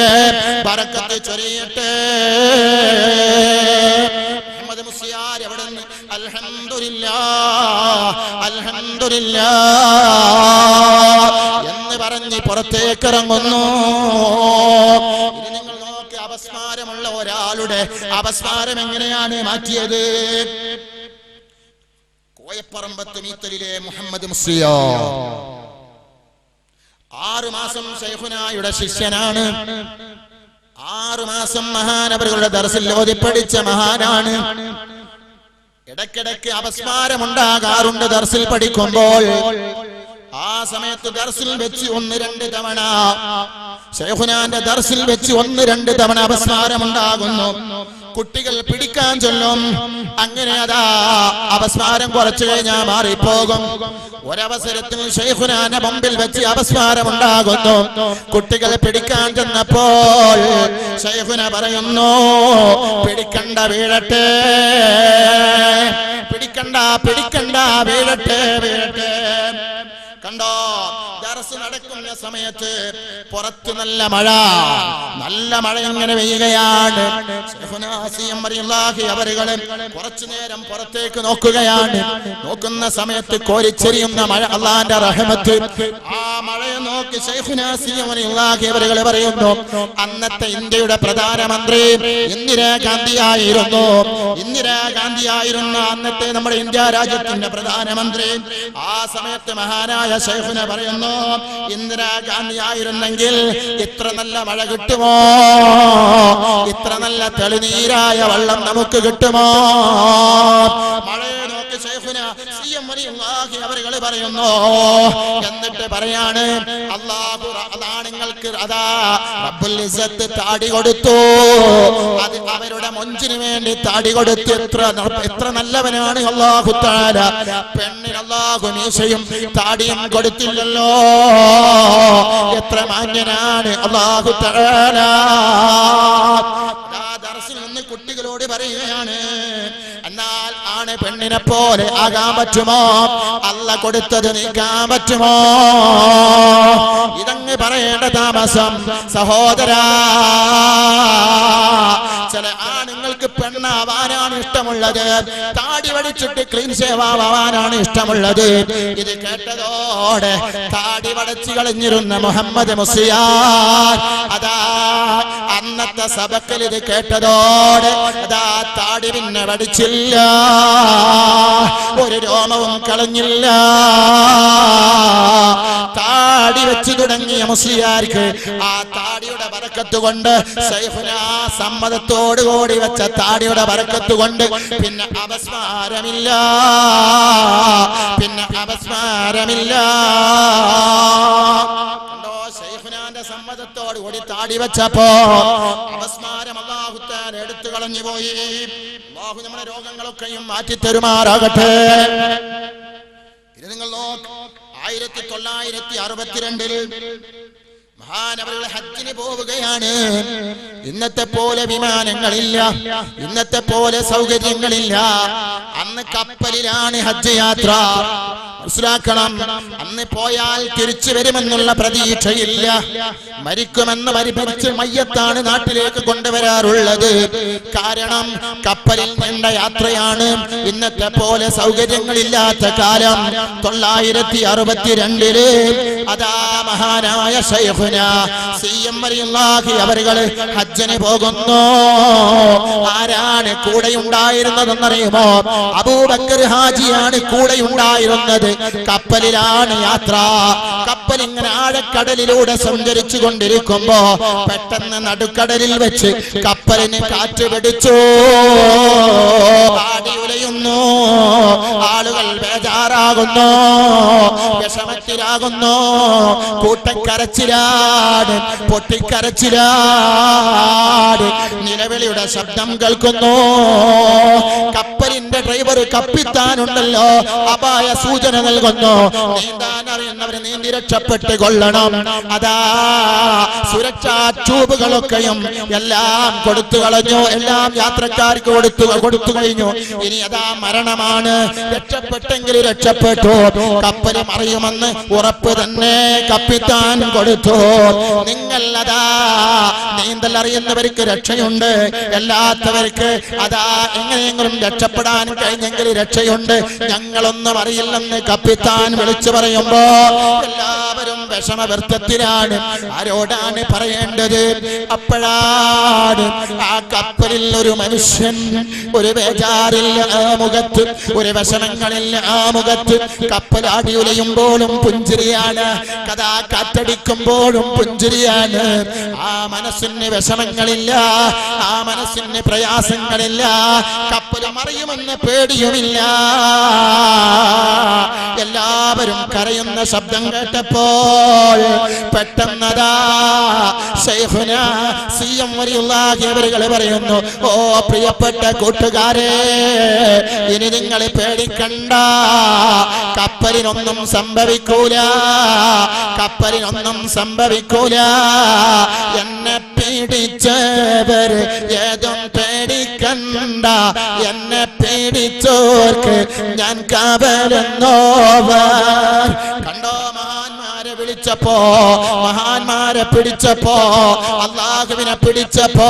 ബറക്കത്ത് ചൊരിയട്ടെ. മുഹമ്മദ് മുസ്ലിയാർ അവിടുന്ന് അൽഹംദുലില്ലാഹ് അൽഹംദുലില്ലാഹ് എന്ന് പറഞ്ഞ് പുറത്തേക്ക് ഇറങ്ങുന്നു. ഇത് നിങ്ങൾ നോക്കി, അപസ്മാരമുള്ള ഒരാളുടെ അപസ്മാരം എങ്ങനെയാണ് മാറ്റിയത്? കോയപ്പറമ്പത്ത് മീത്തലിലെ മുഹമ്മദ് മുസ്ലിയാർ 6 മാസം ശൈഖുനായുടെ ശിഷ്യനാണ്. 6 മാസം മഹാനവറുകളുടെ ദർസിൽ ഓതി പഠിച്ച മഹാനാണ്. ഇടയ്ക്കിടയ്ക്ക് അപസ്മാരമുണ്ടാകാറുണ്ട് ദർസിൽ പഠിക്കുമ്പോൾ. ആ സമയത്ത് ദർസിൽ വെച്ച് 1-2 തവണ, ശൈഖുനാന്റെ ദർസിൽ വെച്ച് 1-2 തവണ അപസ്മാരമുണ്ടാകുന്നു. കുട്ടികൾ പിടിക്കാൻ ചൊല്ലും. അങ്ങനെ അതാ അപസ്മാരം കുറച്ചു കഴിഞ്ഞാൽ മാറിപ്പോകും. ഒരവസരത്തിൽ ശൈഖുനാന്റെ മുമ്പിൽ വെച്ച് അപസ്മാരമുണ്ടാകുന്നു. കുട്ടികൾ പിടിക്കാൻ ചെന്നപ്പോൾ ശൈഖുന പറയുന്നു, പിടിക്കണ്ട, വീഴട്ടെ, പിടിക്കണ്ട, പിടിക്കണ്ട, വീഴട്ടെ, വീഴട്ടെ. കണ്ടോ, ദർസ് നടക്കുന്ന സമയത്ത് പുറത്ത് നല്ല മഴ ഇങ്ങനെ പെയ്യുകയാണ്. അവരുകളെ കുറച്ചു നേരം പുറത്തേക്ക് നോക്കുകയാണ്. നോക്കുന്ന സമയത്ത് കോരിച്ചെരിയുന്ന മഴ, അള്ളാന്റെ റഹ്മത്ത്. ആ മഴയെ നോക്കി അവരുകളെ പറയുന്നു, അന്നത്തെ ഇന്ത്യയുടെ പ്രധാനമന്ത്രി ഇന്ദിരാഗാന്ധിയായിരുന്നു. ഇന്ദിരാഗാന്ധിയായിരുന്ന അന്നത്തെ നമ്മുടെ ഇന്ത്യ രാജ്യത്തിന്റെ പ്രധാനമന്ത്രി. ആ സമയത്ത് മഹാനായ ശൈഖുന പറയുന്നു, ഇന്ദിരാഗാന്ധി ആയിരുന്നെങ്കിൽ ഇത്ര നല്ല മഴ കിട്ടുമോ? ഇത്ര നല്ല തെളിനീരായ വെള്ളം നമുക്ക് കിട്ടുമോ? മഴയെ നോക്കി ശൈഖുന സി.എം. വലിയുല്ലാഹി അവരുകൾ പറയുന്നു. എന്നിട്ട് പറയാണ്, അല്ലാഹു, അതാണ് നിങ്ങൾക്ക് പെണ്ണുങ്ങൾക്ക് അതാ റബ്ബുൽ ഇസ്സത്ത് താടി കൊടുത്തു. അത് അവരുടെ മൊഞ്ചിന് വേണ്ടി താടി കൊടുത്തു. എത്ര നല്ലവനാണ് അല്ലാഹു തആല. പെണ്ണിന് അല്ലാഹു മീശയും താടിയും കൊടുത്തില്ലല്ലോ. എത്ര മാന്യനാണ് അല്ലാഹു തആല. ദർസിൽ നിന്ന് കുട്ടികളോട് പറയുകയാണ്, എന്നാൽ ആണ് പെണ്ണിനെ പോലെ ആകാൻ പറ്റുമോ? അല്ലാഹ് കൊടുത്തത് നീക്കാൻ പറ്റുമോ? ഇതങ്ങ് പറയേണ്ട താമസം സഹോദരാ. ചില ആണുങ്ങൾക്ക് പെണ്ണാവാനാണ് ഇഷ്ടമുള്ളത്, താടി വടിച്ചിട്ട് ക്ലീൻ സേവാവാനാണ് ഇഷ്ടമുള്ളത്. ഇത് കേട്ടതോടെ താടി വടച്ചു കളഞ്ഞിരുന്ന മുഹമ്മദ് മുസ്ലിയാർ അതാ അന്നത്തെ സബക്കിൽ ഇത് കേട്ടതോടെ അതാ താടി പിന്നെ വടിച്ചില്ല, ഒരു രോമവും കളഞ്ഞില്ല. താടി വെച്ച് തുടങ്ങിയ മുസ്ലിയാർക്ക് ആ താടിയുടെ ബറക്കത്ത് കൊണ്ട് ശൈഖുനാ സമ്മതത്തോടുകൂടി വെച്ച താടിയുടെ ബറക്കത്ത് കൊണ്ട് പിന്നെ അപസ്മാരമില്ല, പിന്നെ അപസ്മാരമില്ല. ശൈഖുനാന്റെ സമ്മതത്തോടുകൂടി താടി വെച്ചപ്പോ അപസ്മാരം അല്ലാഹു തആല എടുത്തു കളഞ്ഞു പോയി. അല്ലാഹു നമ്മുടെ രോഗങ്ങളൊക്കെയും മാറ്റി തരുമാറാകട്ടെ. ഇത് നിങ്ങൾ നോക്ക്, 1962 മഹാനവറുകൾ ഹജ്ജിന് പോവുകയാണ്. ഇന്നത്തെ പോലെ വിമാനങ്ങളില്ല, ഇന്നത്തെ പോലെ സൗകര്യങ്ങളില്ല. അന്ന് കപ്പലിലാണ് ഹജ്ജ് യാത്ര. മനസ്സിലാക്കണം, അന്ന് പോയാൽ തിരിച്ചു വരുമെന്നുള്ള പ്രതീക്ഷയില്ല. മരിക്കുമെന്ന് പരിഭരിച്ച് മയ്യത്താണ് നാട്ടിലേക്ക് കൊണ്ടുവരാറുള്ളത്. കാരണം കപ്പലിൽ നീണ്ട യാത്രയാണ്. ഇന്നത്തെ പോലെ സൗകര്യങ്ങളില്ലാത്ത കാലം 962 അതാ മഹാനായ ശൈഖുന സിഎം വലിയുള്ളാഹി അവരുകള് ഹജ്ജിന് പോകുന്നു. ആരാണ് കൂടെ ഉണ്ടായിരുന്നതെന്നറിയുമോ? അബൂബക്കർ ഹാജിയാണ് കൂടെ ഉണ്ടായിരുന്നത്. കപ്പലിലാണ് യാത്ര. കപ്പൽ ഇങ്ങനെ ആഴക്കടലിലൂടെ സഞ്ചരിച്ചു കൊണ്ടിരിക്കുമ്പോ പെട്ടെന്ന് നടുക്കടലിൽ വെച്ച് കപ്പലിന് കാറ്റ് പിടിച്ചു. ആടി ഉലയുന്നു, ആളുകൾ ബേജാറാകുന്നു, വിഷമത്തിലാകുന്നു, കൂട്ടക്കരച്ചിലാണ്, പൊട്ടിക്കരച്ചിലാണ്, നിലവിളിയുടെ ശബ്ദം കേൾക്കുന്നു. കപ്പലിന്റെ ഡ്രൈവർ കപ്പിത്താനുണ്ടല്ലോ, അപായ സൂചന നൽകുന്നു. നീന്താൻ അറിയുന്നവർ നീന്തി രക്ഷപ്പെട്ട് കൊള്ളണം. അതാ സുരക്ഷാ ട്യൂബുകളൊക്കെയും എല്ലാം കൊടുത്തു കളഞ്ഞു, എല്ലാം യാത്രക്കാർക്ക് കൊടുത്തു കഴിഞ്ഞു. ഇനി അതാ മരണമാണ്. രക്ഷപ്പെട്ടെങ്കിൽ രക്ഷപ്പെട്ടു, കപ്പൽ മറിയുമെന്ന് ഉറപ്പ് തന്നെ കപ്പിത്താൻ കൊടുത്തു. നിങ്ങൾ അതാ നീന്തൽ അറിയുന്നവർക്ക് രക്ഷയുണ്ട്, അല്ലാത്തവർക്ക് അതാ എങ്ങനെയെങ്കിലും രക്ഷപ്പെടാൻ കഴിഞ്ഞെങ്കിൽ രക്ഷയുണ്ട്. ഞങ്ങളൊന്നും അറിയില്ലെന്ന് കപ്പിത്താൻ വിളിച്ചു പറയുമ്പോ എല്ലാവരും വിഷമവൃത്തത്തിലാണ്. ആരോടാണ് പറയേണ്ടത്? അപ്പോഴാണ് ആ കപ്പലിൽ ഒരു മനുഷ്യൻ, ഒരു ബേജാറില്ല ആ മുഖത്ത്, ഒരു വിഷമങ്ങളില്ല ആ മുഖത്ത്. കപ്പൽ ആടി ഉലയുമ്പോഴും പുഞ്ചിരിയാണ്, കഥാ കാറ്റടിക്കുമ്പോഴും പുഞ്ചിരിയാണ്. ആ മനസ്സിന് വിഷമങ്ങളില്ല, ആ മനസ്സിന് പ്രയാസങ്ങളില്ല. കപ്പൽ മറിയുമെന്ന് പേടിയുമില്ല. എല്ലാവരും കരയുന്ന ശബ്ദം കേട്ടപ്പോൾ പെട്ടെന്നതാ ശൈഖുന സിഎം വലിയുള്ളാഹി അവരുകൾ പറയുന്നു, ഓ പ്രിയപ്പെട്ട കൂട്ടുകാരെ, ഇനി നിങ്ങൾ പേടിക്കണ്ട, കപ്പലിനൊന്നും സംഭവിക്കൂല, കപ്പലിനൊന്നും സംഭവിക്കൂല. എന്നെ പേടിച്ചവർ ഏതും പേടിക്കണ്ട, എന്നെ പേടിച്ചോർക്ക് ഞാൻ കാവലെന്നോവർ. കണ്ടോ, മഹാന്മാരെ വിളിച്ചപ്പോ, മഹാന്മാരെ പിടിച്ചപ്പോ, അല്ലാഹുവിനെ പിടിച്ചപ്പോ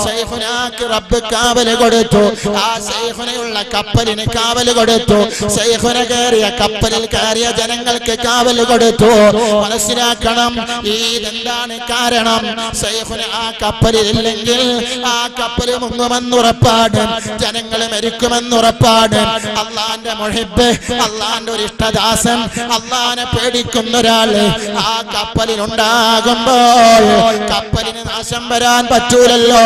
ശൈഖുനാക്ക് റബ്ബ് കാവല് കൊടുത്തു. ആ ശൈഖുനയുള്ള കപ്പലിന് കാവല് കൊടുത്തു. ശൈഖുന കയറിയ കപ്പലിൽ കയറിയ ജനങ്ങൾക്ക് കാവല് കൊടുത്തു. മനസ്സിലാക്കണം, ഇതെന്താണ് കാരണം? ശൈഖുന ആ കപ്പലിൽ ഇല്ലെങ്കിൽ ആ കപ്പല് മുങ്ങുമെന്നുറപ്പാണ്, ജനങ്ങൾ മരിക്കുമെന്നുറപ്പാണ്. അള്ളാന്റെ മുഹിബ്ബ്, അള്ളാന്റെ ഒരു ഇഷ്ടദാസൻ, അള്ളാനെ പേടിക്കുന്ന ഒരാള് ആ കപ്പലിനുണ്ടാകുമ്പോൾ കപ്പലിന് നാശം വരാൻ പറ്റൂലല്ലോ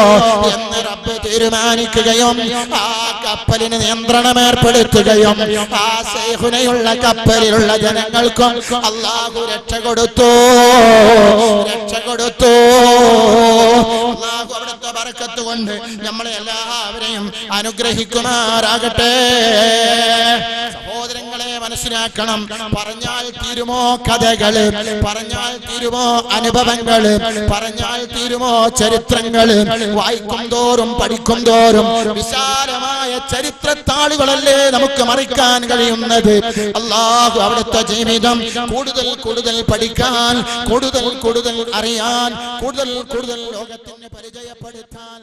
എന്ന് റബ്ബ് തീരുമാനിക്കുകയും ആ കപ്പലിന് നിയന്ത്രണം ഏർപ്പെടുത്തുകയും ആ സൈഹുനയുള്ള കപ്പലിലുള്ള ജനങ്ങൾക്കും അല്ലാഹു രക്ഷ കൊടുത്തു. അല്ലാഹു അവിടുത്തെ ബറക്കത്ത് കൊണ്ട് നമ്മളെ എല്ലാവരെയും അനുഗ്രഹിക്കുമാറാകട്ടെ. സഹോദരങ്ങളെ, മനസ്സിലാക്കണം, പറഞ്ഞാൽ തീരുമോ കഥകള്, പറഞ്ഞാൽ തീരുമോ അനുഭവങ്ങള്, പറഞ്ഞാൽ തീരുമോ ചരിത്രങ്ങള്? വായിക്കും തോറും പഠിക്കും തോറും വിശാലമായ ചരിത്രത്താളുകളല്ലേ നമുക്ക് മറിക്കാൻ കഴിയുന്നത്. അല്ലാഹു അവിടുത്തെ ജീവിതം കൂടുതൽ കൂടുതൽ പഠിക്കാൻ, കൂടുതൽ കൂടുതൽ അറിയാൻ, കൂടുതൽ കൂടുതൽ ലോകത്തിന് പരിചയപ്പെടുത്താൻ